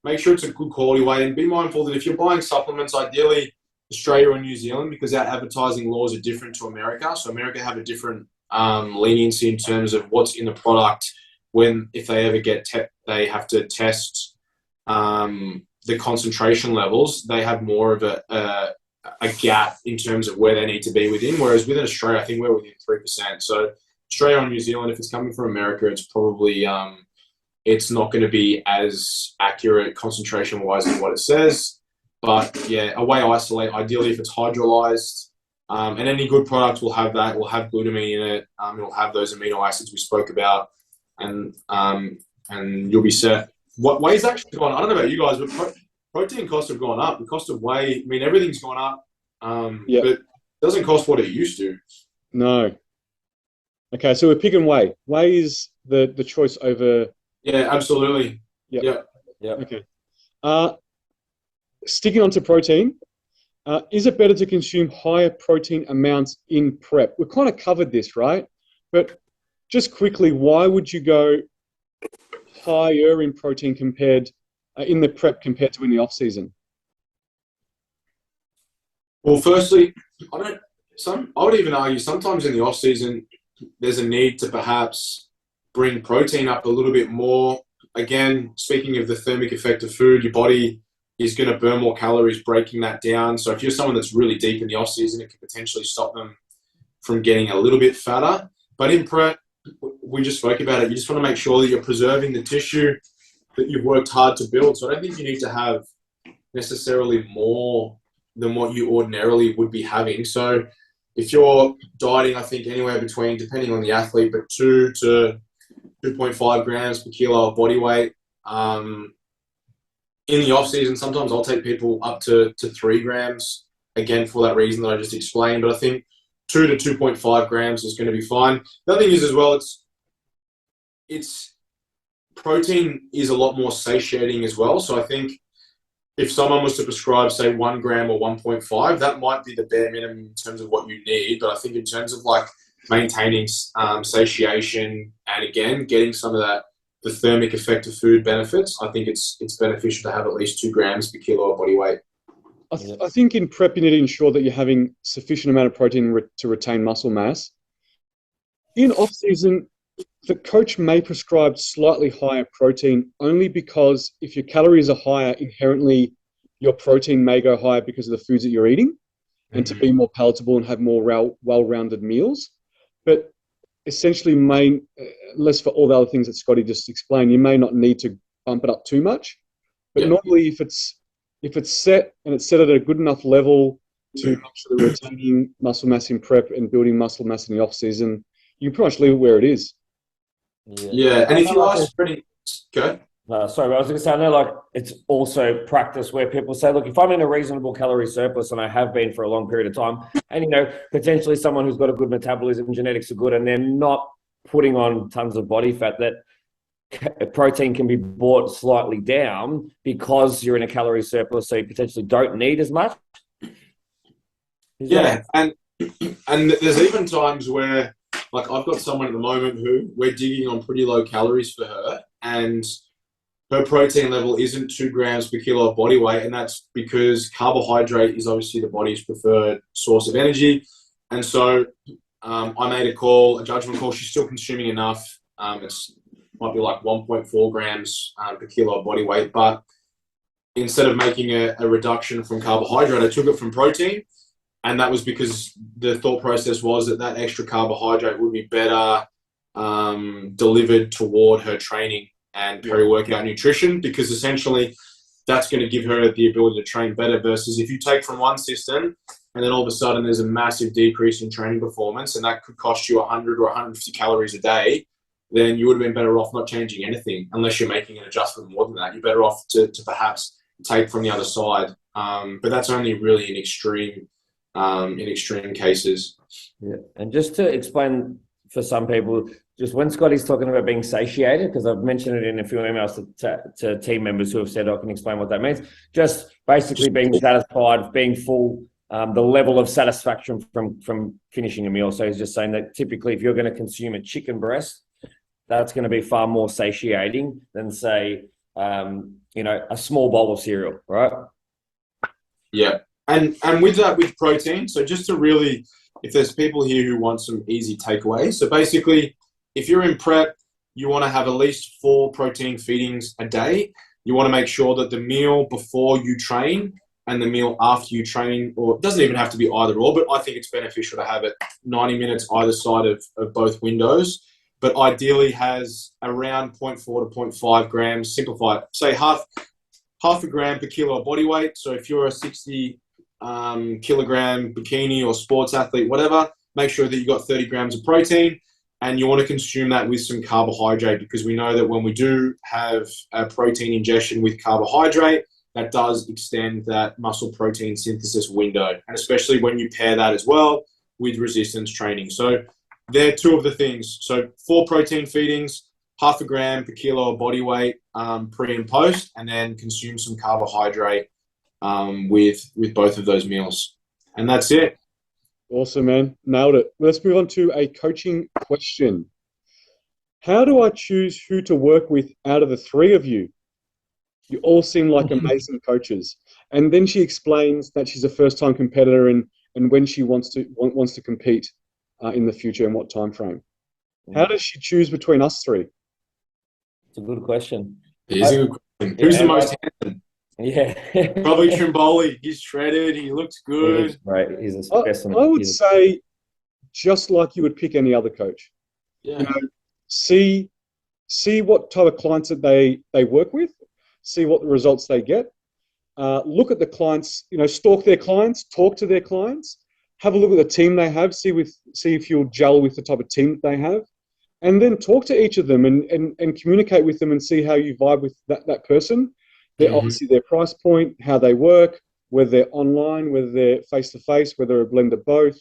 make sure it's a good quality whey, and be mindful that if you're buying supplements, ideally Australia or New Zealand, because our advertising laws are different to America. So America have a different leniency in terms of what's in the product. If they ever they have to test the concentration levels. They have more of a gap in terms of where they need to be within. Whereas within Australia, I think we're within 3%. So Australia or New Zealand, if it's coming from America, it's probably it's not going to be as accurate concentration-wise as what it says. But yeah, a whey isolate, ideally if it's hydrolyzed, and any good product will have that. Will have glutamine in it. It'll have those amino acids we spoke about, and you'll be set. What whey's actually gone? I don't know about you guys, but protein costs have gone up. The cost of whey, I mean, everything's gone up. But it doesn't cost what it used to. No. Okay, so we're picking whey. Whey is the choice over. Yeah, absolutely. Yeah. Okay. Sticking on to protein, is it better to consume higher protein amounts in prep? We kind of covered this, right? But just quickly, why would you go higher in protein compared in the prep compared to in the off season? Well, firstly, I would even argue sometimes in the off season there's a need to perhaps bring protein up a little bit more. Again, speaking of the thermic effect of food, your body is going to burn more calories breaking that down. So if you're someone that's really deep in the off season, it could potentially stop them from getting a little bit fatter. But in prep, we just spoke about it. You just want to make sure that you're preserving the tissue that you've worked hard to build. So I don't think you need to have necessarily more than what you ordinarily would be having. So if you're dieting, I think anywhere between, depending on the athlete, but 2 to 2.5 grams per kilo of body weight. In the off season, sometimes I'll take people up to 3 grams, again, for that reason that I just explained. But I think 2 to 2.5 grams is going to be fine. The other thing is as well, it's protein is a lot more satiating as well. So I think if someone was to prescribe, say, 1 gram or 1.5, that might be the bare minimum in terms of what you need. But I think in terms of like maintaining satiation and again getting some of that the thermic effect of food benefits, I think it's beneficial to have at least 2 grams per kilo of body weight. I think in prep you need to ensure that you're having sufficient amount of protein to retain muscle mass. In off season, the coach may prescribe slightly higher protein only because if your calories are higher, inherently your protein may go higher because of the foods that you're eating and to be more palatable and have more well-rounded meals. But essentially, less for all the other things that Scotty just explained, you may not need to bump it up too much. But normally, if it's set and it's set at a good enough level to make sure that retaining muscle mass in prep and building muscle mass in the off season, you can pretty much leave it where it is. Yeah, and if you are spreading, go. Sorry, I was going to say, I know like it's also practice where people say, look, if I'm in a reasonable calorie surplus and I have been for a long period of time, and, you know, potentially someone who's got a good metabolism, genetics are good, and they're not putting on tons of body fat, that protein can be brought slightly down because you're in a calorie surplus, so you potentially don't need as much. And there's even times where, like, I've got someone at the moment who we're digging on pretty low calories for her, and her protein level isn't 2 grams per kilo of body weight, and that's because carbohydrate is obviously the body's preferred source of energy. And so I made a judgment call. She's still consuming enough. It's might be like 1.4 grams per kilo of body weight, but instead of making a reduction from carbohydrate, I took it from protein. And that was because the thought process was that extra carbohydrate would be better delivered toward her training and peri-workout nutrition, because essentially that's going to give her the ability to train better versus if you take from one system and then all of a sudden there's a massive decrease in training performance and that could cost you 100 or 150 calories a day, then you would have been better off not changing anything unless you're making an adjustment more than that. You're better off to perhaps take from the other side. But that's only really in extreme cases. Yeah, and just to explain for some people, just when Scotty's talking about being satiated, because I've mentioned it in a few emails to team members who have said, I can explain what that means. Just basically being satisfied, being full, the level of satisfaction from finishing a meal. So he's just saying that typically if you're going to consume a chicken breast, that's going to be far more satiating than, say, a small bowl of cereal, right? Yeah. And with that, with protein, so just to really, if there's people here who want some easy takeaways, so basically, if you're in prep, you want to have at least 4 protein feedings a day. You want to make sure that the meal before you train and the meal after you train, or it doesn't even have to be either or, but I think it's beneficial to have it 90 minutes either side of both windows, but ideally has around 0.4 to 0.5 grams, simplified, say half a gram per kilo of body weight. So if you're a 60 kilogram bikini or sports athlete, whatever, make sure that you've got 30 grams of protein, and you want to consume that with some carbohydrate, because we know that when we do have a protein ingestion with carbohydrate, that does extend that muscle protein synthesis window, and especially when you pair that as well with resistance training. So they're 2 of the things. So 4 protein feedings, half a gram per kilo of body weight pre and post, and then consume some carbohydrate with both of those meals. And that's it. Awesome, man. Nailed it. Let's move on to a coaching question. How do I choose who to work with out of the 3 of you? You all seem like amazing coaches. And then she explains that she's a first-time competitor and when she wants to compete in the future and what time frame. How does she choose between us 3? It's a good question. It is a good question. Who's the most handsome? Yeah. Probably Trimboli. He's shredded. He looks good. Right. He's a specimen. I would say just like you would pick any other coach. Yeah. You know, see what type of clients that they work with, see what the results they get. Look at the clients, stalk their clients, talk to their clients, have a look at the team they have, see if you'll gel with the type of team that they have, and then talk to each of them and communicate with them and see how you vibe with that person. They're obviously their price point, how they work, whether they're online, whether they're face-to-face, whether they're a blend of both.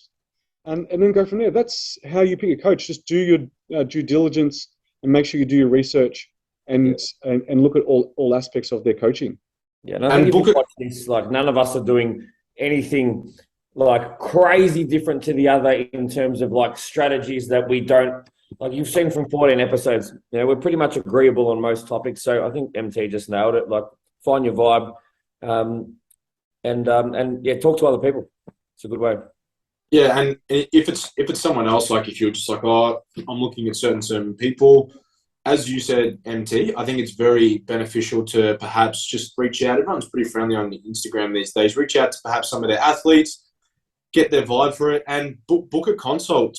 and then go from there. That's how you pick a coach. Just do your due diligence and make sure you do your research and look at all aspects of their coaching. Yeah, and I think if you watch this, like none of us are doing anything like crazy different to the other in terms of like strategies that we don't, like you've seen from 14 episodes, you know, we're pretty much agreeable on most topics. So I think MT just nailed it. Like find your vibe, and yeah, talk to other people. It's a good way. Yeah, and if it's someone else, like if you're just like, oh, I'm looking at certain people, as you said, MT, I think it's very beneficial to perhaps just reach out. Everyone's pretty friendly on Instagram these days. Reach out to perhaps some of their athletes, get their vibe for it, and book a consult.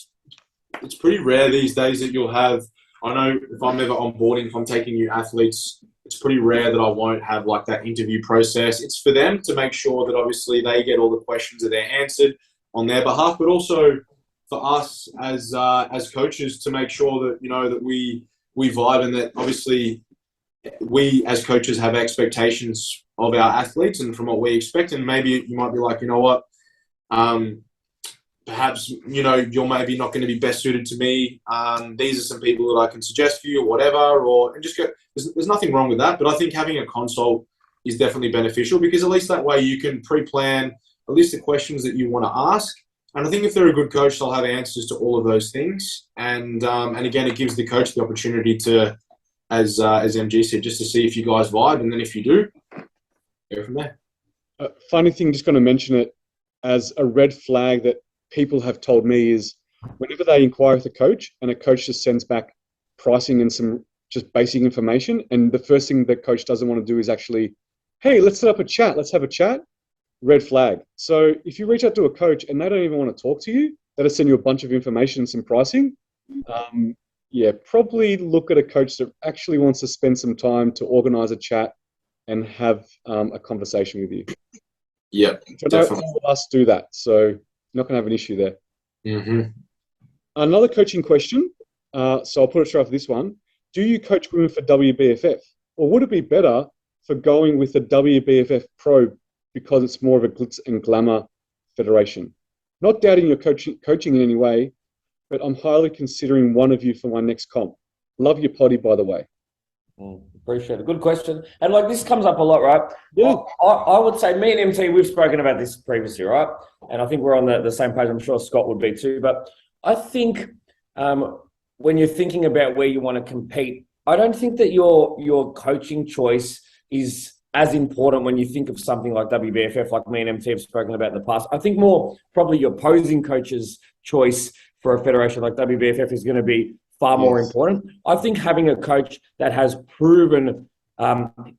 It's pretty rare these days that you'll have, I know if I'm ever onboarding, if I'm taking new athletes, it's pretty rare that I won't have like that interview process. It's for them to make sure that obviously they get all the questions that they're answered on their behalf, but also for us as coaches to make sure that, you know, that we vibe, and that obviously we as coaches have expectations of our athletes and from what we expect. And maybe you might be like, you know what, perhaps, you know, you're maybe not going to be best suited to me. These are some people that I can suggest for you or whatever, and just go, there's nothing wrong with that. But I think having a consult is definitely beneficial, because at least that way you can pre-plan a list of questions that you want to ask. And I think if they're a good coach, they'll have answers to all of those things. And again, it gives the coach the opportunity to, as MG said, just to see if you guys vibe. And then if you do, go from there. Funny thing, just going to mention it as a red flag that people have told me is whenever they inquire with a coach and a coach just sends back pricing and some just basic information, and the first thing the coach doesn't want to do is actually, hey, let's set up a chat. Let's have a chat. Red flag. So if you reach out to a coach and they don't even want to talk to you, they just send you a bunch of information and some pricing, yeah, probably look at a coach that actually wants to spend some time to organize a chat and have a conversation with you. Yeah, definitely. All of us do that, so you're not going to have an issue there. Mm-hmm. Another coaching question, so I'll put it straight for this one. Do you coach women for WBFF? Or would it be better for going with the WBFF PRO because it's more of a glitz and glamour federation? Not doubting your coaching in any way, but I'm highly considering one of you for my next comp. Love your potty, by the way. Appreciate it. Good question. And like this comes up a lot, right? Yeah. I would say me and MT, we've spoken about this previously, right? And I think we're on the same page. I'm sure Scott would be too. But I think when you're thinking about where you want to compete, I don't think that your coaching choice is as important when you think of something like WBFF, like me and MT have spoken about in the past. I think more probably your posing coach's choice for a federation like WBFF is going to be far more important. I think having a coach that has proven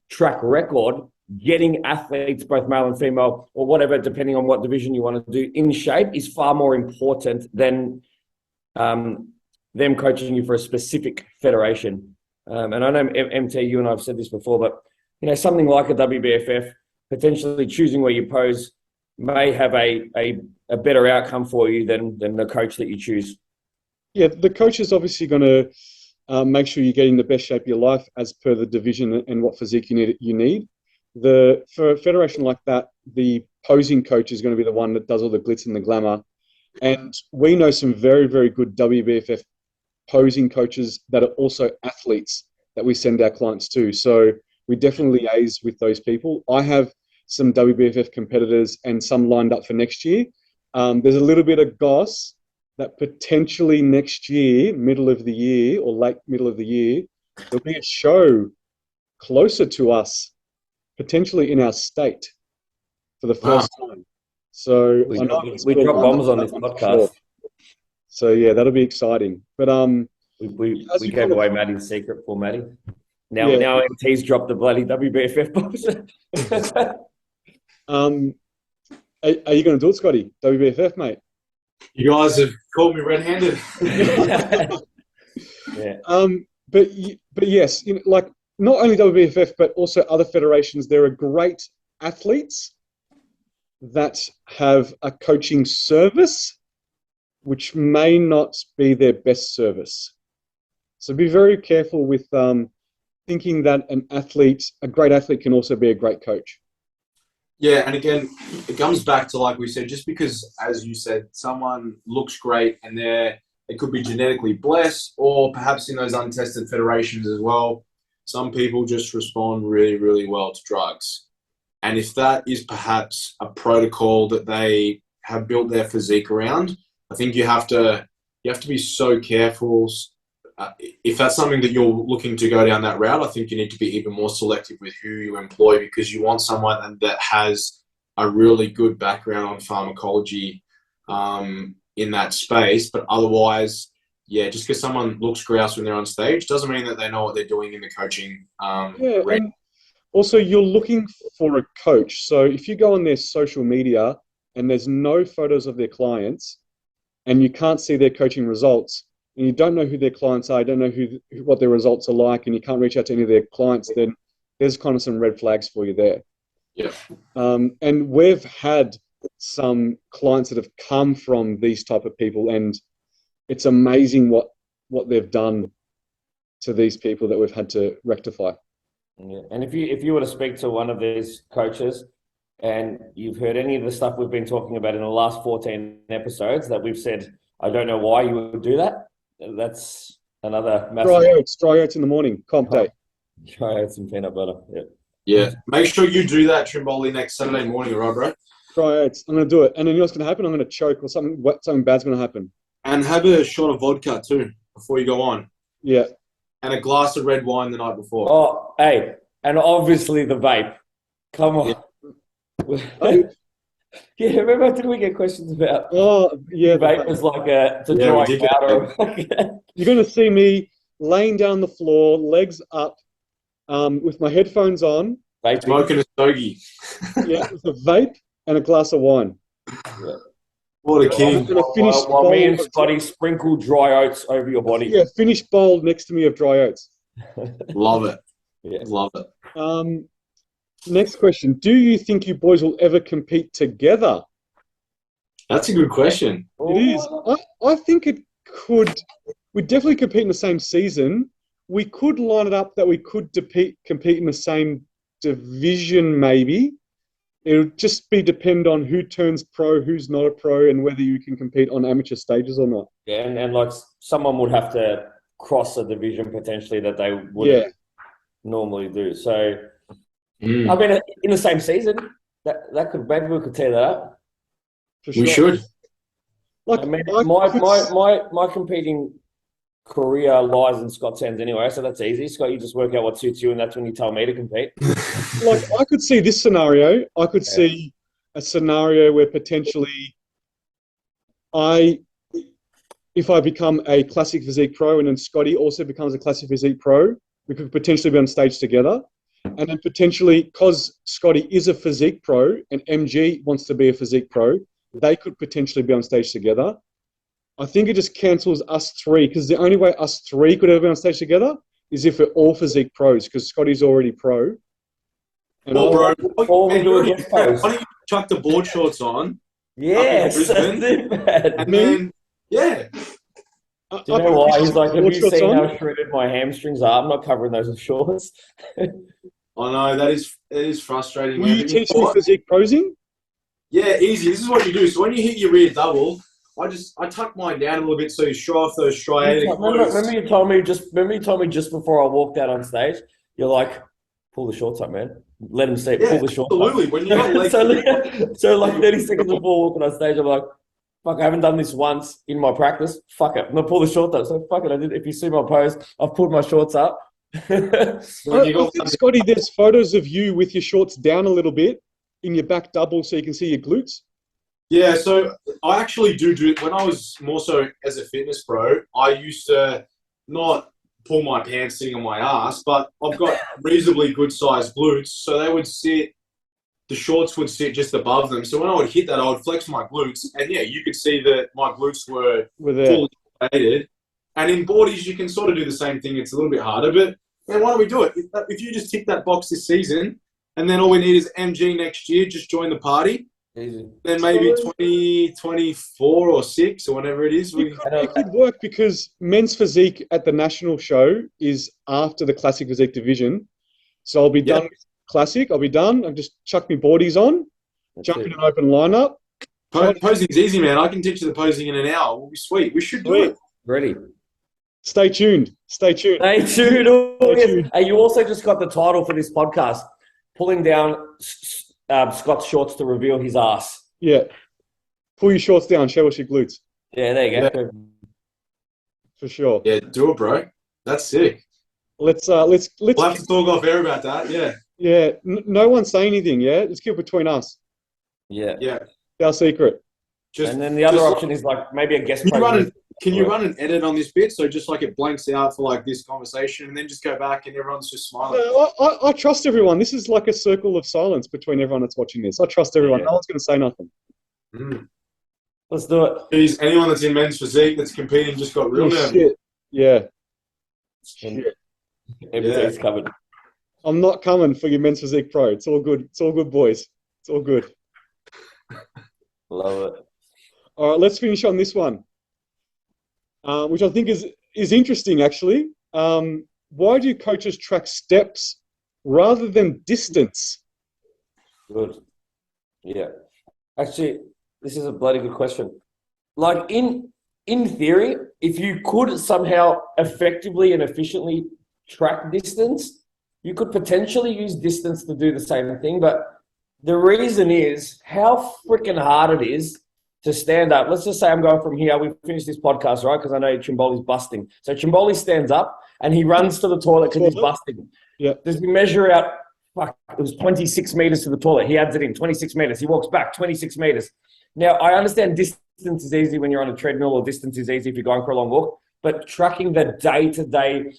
track record, getting athletes, both male and female, or whatever, depending on what division you want to do, in shape is far more important than them coaching you for a specific federation. And I know, MT, you and I have said this before, but you know, something like a WBFF, potentially choosing where you pose may have a better outcome for you than the coach that you choose. Yeah, the coach is obviously going to make sure you're getting the best shape of your life as per the division and what physique you need. For a federation like that, the posing coach is going to be the one that does all the glitz and the glamour. And we know some very, very good WBFF posing coaches that are also athletes that we send our clients to. So we definitely liaise with those people. I have some WBFF competitors and some lined up for next year. There's a little bit of goss that potentially next year, middle of the year or late middle of the year, there'll be a show closer to us, potentially in our state for the first time. So we drop bombs on this podcast. So yeah, that'll be exciting. But we gave away Maddie's secret for Maddie. Now MT's dropped the bloody WBFF bombs. Are you going to do it, Scotty? WBFF, mate? You guys have called me red-handed. Yeah. But yes, you know, like not only WBFF but also other federations. There are great athletes that have a coaching service, which may not be their best service. So be very careful with thinking that a great athlete, can also be a great coach. Yeah, and again, it comes back to, like we said, just because, as you said, someone looks great and it could be genetically blessed, or perhaps in those untested federations as well, some people just respond really, really well to drugs. And if that is perhaps a protocol that they have built their physique around, I think you have to be so careful. If that's something that you're looking to go down that route, I think you need to be even more selective with who you employ, because you want someone that has a really good background on pharmacology in that space. But otherwise, yeah, just because someone looks grouse when they're on stage doesn't mean that they know what they're doing in the coaching. And also you're looking for a coach. So if you go on their social media and there's no photos of their clients and you can't see their coaching results, and you don't know who their clients are, you don't know what their results are like, and you can't reach out to any of their clients, then there's kind of some red flags for you there. Yeah. And we've had some clients that have come from these type of people, and it's amazing what they've done to these people that we've had to rectify. Yeah. And if you were to speak to one of these coaches and you've heard any of the stuff we've been talking about in the last 14 episodes that we've said, I don't know why you would do that. That's another massive... Dry oats in the morning, comp day. Dry oats and peanut butter, yeah. Yeah, make sure you do that, Trimboli, next Saturday morning, all right, bro? Dry oats, I'm going to do it. And then you know what's going to happen? I'm going to choke, or something bad's going to happen. And have a shot of vodka too before you go on. Yeah. And a glass of red wine the night before. Oh, hey, and obviously the vape. Come on. Yeah. Yeah, remember, did we get questions about? Oh, yeah. Vape was like a dry powder. You're going to see me laying down the floor, legs up, with my headphones on. Vaping. Smoking a stogie. Yeah, with a vape and a glass of wine. Yeah. What a king. While me and Scotty sprinkle dry oats over your body. Yeah, finished bowl next to me of dry oats. Love it. Yeah. Love it. Next question. Do you think you boys will ever compete together? That's a good question. It is. I think it could. We definitely compete in the same season. We could line it up that we could compete in the same division, maybe. It'll just be depend on who turns pro, who's not a pro, and whether you can compete on amateur stages or not. Yeah, and like someone would have to cross a division potentially that they wouldn't normally do. So, I mean, in the same season, that could, maybe we could tear that up. For sure. We should. Like, I mean, my competing career lies in Scott's hands anyway, so that's easy. Scott, you just work out what suits you, and that's when you tell me to compete. Like, I could see this scenario. I could see a scenario where potentially if I become a classic physique pro and then Scotty also becomes a classic physique pro, we could potentially be on stage together. And then potentially, because Scotty is a physique pro and MG wants to be a physique pro, they could potentially be on stage together. I think it just cancels us three, because the only way us three could ever be on stage together is if we're all physique pros, because Scotty's already pro. And bro, we do a guest post. Why don't you chuck the board shorts on? Yes, and then, do you know why? He's like, have you seen how shredded my hamstrings are? I'm not covering those with shorts. I know, that is frustrating. Will you teach me physique posing? Yeah, easy. This is what you do. So when you hit your rear double, I tuck mine down a little bit so you show off those striated glutes. Remember you told me just before I walked out on stage, you're like, pull the shorts up, man. Let him see it. Pull the shorts absolutely. up. When you got legs so like 30 seconds before walking on stage, I'm like, fuck, I haven't done this once in my practice. Fuck it. I'm going to pull the shorts up. So fuck it. I did. If you see my pose, I've pulled my shorts up. I think, Scotty, there's photos of you with your shorts down a little bit in your back double so you can see your glutes. Yeah, so I actually do it. When I was more so as a fitness pro, I used to not pull my pants sitting on my ass, but I've got reasonably good sized glutes, so they would sit, the shorts would sit just above them. So when I would hit that, I would flex my glutes, and yeah, you could see that my glutes were fully inflated. And in boardies, you can sort of do the same thing. It's a little bit harder, but man, why don't we do it? If you just tick that box this season, and then all we need is MG next year, just join the party. Easy. Then maybe 2024 or 6 or whatever it is. It could work, because Men's Physique at the national show is after the Classic Physique division. So I'll be done with classic. I'll be done. I've just chucked my boardies on, jump in an open lineup. Posing's easy, man. I can teach you the posing in an hour. We'll be sweet. We should do it. Ready. Stay tuned. Stay tuned. Stay tuned. Oh, yes. Hey, you also just got the title for this podcast, pulling down Scott's shorts to reveal his ass. Yeah. Pull your shorts down, show us your glutes. Yeah, there you go. For sure. Yeah, do it, bro. That's sick. Let's We'll have to talk off air about that. Yeah. Yeah. No one say anything. Yeah. Let's keep it between us. Yeah. Yeah. Our secret. And then the other option is like maybe a guest. Can you run an edit on this bit so just like it blanks out for like this conversation and then just go back and everyone's just smiling? I trust everyone. This is like a circle of silence between everyone that's watching this. I trust everyone. No one's going to say nothing. Let's do it. Jeez, anyone that's in Men's Physique that's competing just got real nervous. Shit. Yeah. Shit. Everything's covered. I'm not coming for your Mens Physique Pro. It's all good. It's all good, boys. It's all good. Love it. All right, let's finish on this one, which I think is interesting, actually. Why do coaches track steps rather than distance? Good. Yeah. Actually, this is a bloody good question. Like in theory, if you could somehow effectively and efficiently track distance, you could potentially use distance to do the same thing. But the reason is how freaking hard it is to stand up. Let's just say I'm going from here. We finished this podcast, right? Because I know Chimboli's busting. So Chimboli stands up and he runs to the toilet because he's busting. Yeah. Does he measure out, it was 26 meters to the toilet. He adds it in, 26 meters. He walks back 26 meters. Now, I understand distance is easy when you're on a treadmill, or distance is easy if you're going for a long walk, but tracking the day-to-day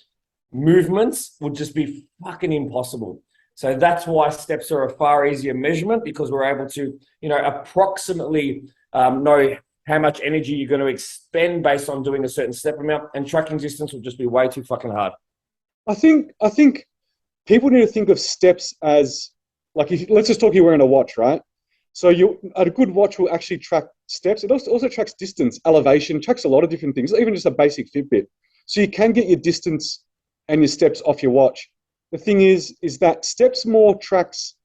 movements would just be fucking impossible. So that's why steps are a far easier measurement, because we're able to, approximately know how much energy you're going to expend based on doing a certain step amount, and tracking distance will just be way too fucking hard. I think people need to think of steps as, like, let's just talk, you're wearing a watch, right? So a good watch will actually track steps. It also tracks distance, elevation, tracks a lot of different things, even just a basic Fitbit. So you can get your distance and your steps off your watch. The thing is that steps more tracks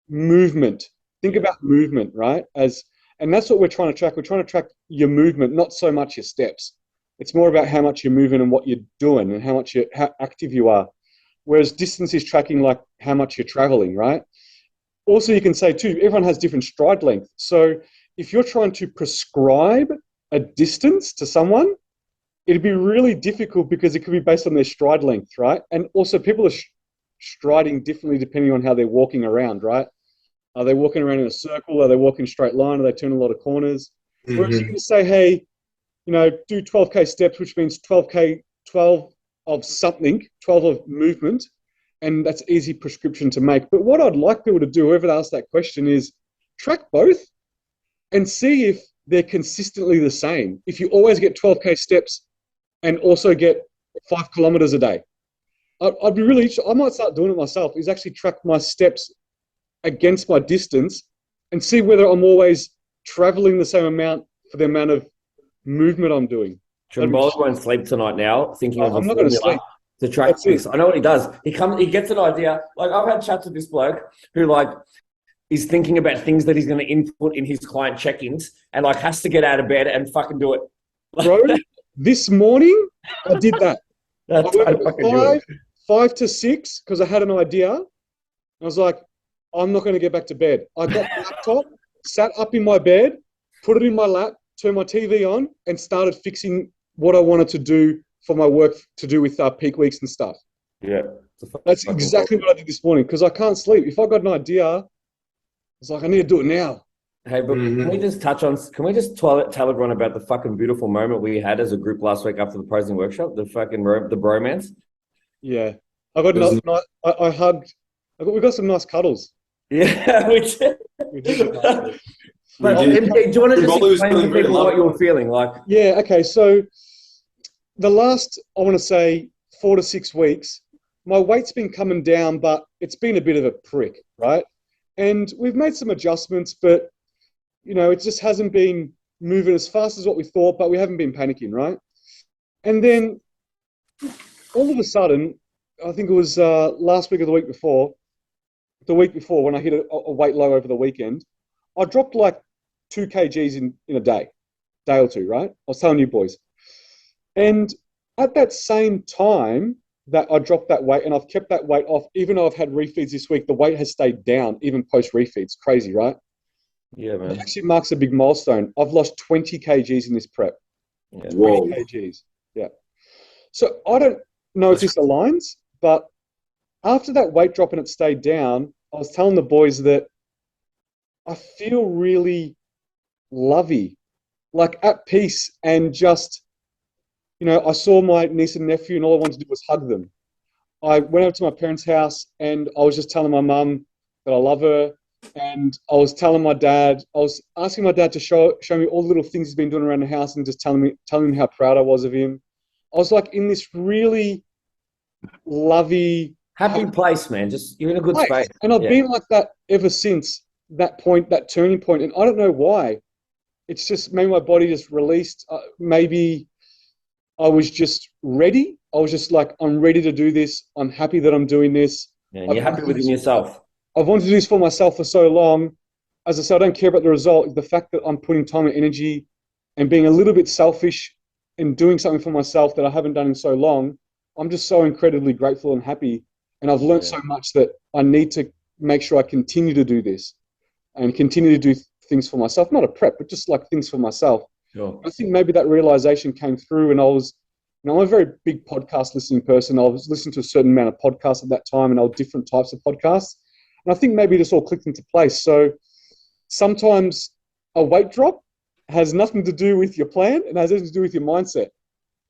movement. Think about movement, right? And that's what we're trying to track. We're trying to track your movement, not so much your steps. It's more about how much you're moving and what you're doing and how active you are. Whereas distance is tracking like how much you're traveling, right? Also, you can say too, everyone has different stride length. So if you're trying to prescribe a distance to someone, it'd be really difficult because it could be based on their stride length, right? And also people are striding differently depending on how they're walking around, right? Are they walking around in a circle? Are they walking straight line? Are they turning a lot of corners? Mm-hmm. Whereas you can say, hey, do 12K steps, which means 12K, 12 of something, 12 of movement, and that's easy prescription to make. But what I'd like people to do, whoever asks that question, is track both and see if they're consistently the same. If you always get 12K steps and also get 5 kilometers a day, I'd be really interested. I might start doing it myself, is actually track my steps against my distance and see whether I'm always traveling the same amount for the amount of movement I'm doing. Trimboli won't sleep tonight now, thinking of I'm not going to sleep. To track this. I know what he does. He gets an idea. Like, I've had chats with this bloke who is thinking about things that he's going to input in his client check-ins and has to get out of bed and fucking do it. Bro, this morning I did that. That's I went 5 to 6 because I had an idea. I was like, I'm not going to get back to bed. I got the laptop, sat up in my bed, put it in my lap, turned my TV on, and started fixing what I wanted to do for my work to do with peak weeks and stuff. Yeah. That's exactly what I did this morning because I can't sleep. If I got an idea, I was like, I need to do it now. Hey, but can we just tell everyone about the fucking beautiful moment we had as a group last week after the posing workshop, the bromance? Yeah. I hugged. We got some nice cuddles. Yeah, we did. But MJ, do you want to just explain to people what you were feeling like? Yeah, okay. So the last, I want to say, 4 to 6 weeks, my weight's been coming down, but it's been a bit of a prick, right? And we've made some adjustments, but, it just hasn't been moving as fast as what we thought, but we haven't been panicking, right? And then all of a sudden, I think it was last week or the week before, the week before when I hit a weight low over the weekend, I dropped like 2 kgs in a day or two, right? I was telling you boys. And at that same time that I dropped that weight and I've kept that weight off, even though I've had refeeds this week, the weight has stayed down, even post refeeds. Crazy, right? Yeah, man. It actually marks a big milestone. I've lost 20 kgs in this prep. Yeah. 20 kgs. Yeah. So I don't know if this aligns, but after that weight drop and it stayed down, I was telling the boys that I feel really lovey, like at peace, and just, I saw my niece and nephew and all I wanted to do was hug them. I went over to my parents' house and I was just telling my mum that I love her. And I was telling my dad, I was asking my dad to show me all the little things he's been doing around the house and just telling him how proud I was of him. I was like in this really lovey, happy place, man. Just you're in a good space. And I've been like that ever since that point, that turning point. And I don't know why. It's just maybe my body just released. Maybe I was just ready. I was just like, I'm ready to do this. I'm happy that I'm doing this. Yeah, and you're happy within yourself. I've wanted to do this for myself for so long. As I said, I don't care about the result. The fact that I'm putting time and energy and being a little bit selfish and doing something for myself that I haven't done in so long, I'm just so incredibly grateful and happy. And I've learned so much that I need to make sure I continue to do this and continue to do things for myself. Not a prep, but just like things for myself. Sure. I think maybe that realization came through and I was, I'm a very big podcast listening person. I was listening to a certain amount of podcasts at that time and all different types of podcasts. And I think maybe this all clicked into place. So sometimes a weight drop has nothing to do with your plan and has everything to do with your mindset.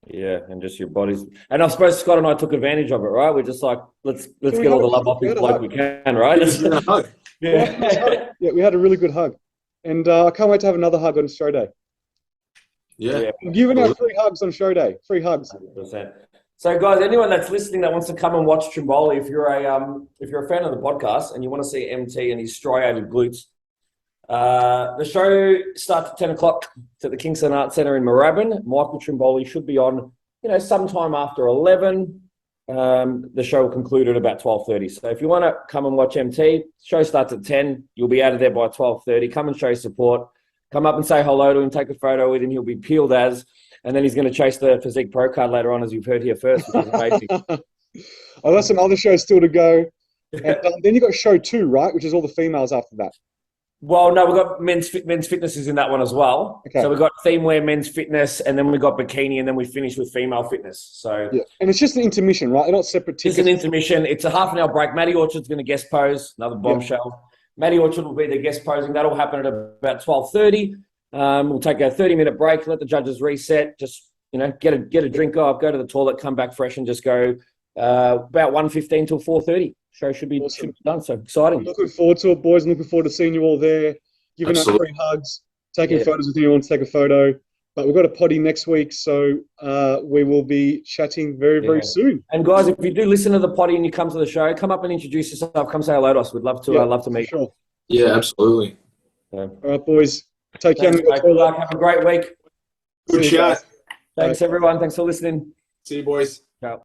Yeah, and just your body's. And I suppose Scott and I took advantage of it, right? We're just like, let's get all the love off this bloke we can, right? Yeah, we had a really good hug. And I can't wait to have another hug on show day. Yeah. We're giving out 3 hugs on show day. 3 hugs. 100%. So, guys, anyone that's listening that wants to come and watch Trimboli, if you're a fan of the podcast and you want to see MT and his striated glutes, the show starts at 10 o'clock at the Kingston Arts Centre in Moorabbin. Michael Trimboli should be on, sometime after 11. The show will conclude at about 12:30. So if you want to come and watch MT, show starts at 10. You'll be out of there by 12:30. Come and show support. Come up and say hello to him, take a photo with him. He'll be peeled as. And then he's going to chase the Physique Pro card later on, as you've heard here first, which is amazing. I've got some other shows still to go. And then you've got show 2, right? Which is all the females after that. Well, no, we've got men's fitness is in that one as well. Okay. So we've got theme wear, men's fitness, and then we've got bikini, and then we finish with female fitness. So and it's just an intermission, right? They're not separate tickets. It's an intermission. It's a half an hour break. Matty Orchard's going to guest pose, another bombshell. Matty Orchard will be the guest posing. That'll happen at about 12:30. We'll take a 30-minute break, let the judges reset, just, get a drink off, go to the toilet, come back fresh and just go about 1:15 till 4:30. Show should be done. So exciting. I'm looking forward to it, boys. I'm looking forward to seeing you all there, giving out 3 hugs, taking photos with anyone who wants to take a photo. But we've got a potty next week, so we will be chatting very, very soon. And guys, if you do listen to the potty and you come to the show, come up and introduce yourself. Come say hello to us. We'd love to meet you. Sure. Yeah, absolutely. All right, boys. Take care. Good luck. Have a great week. Good chat. Thanks, everyone. Thanks for listening. See you, boys.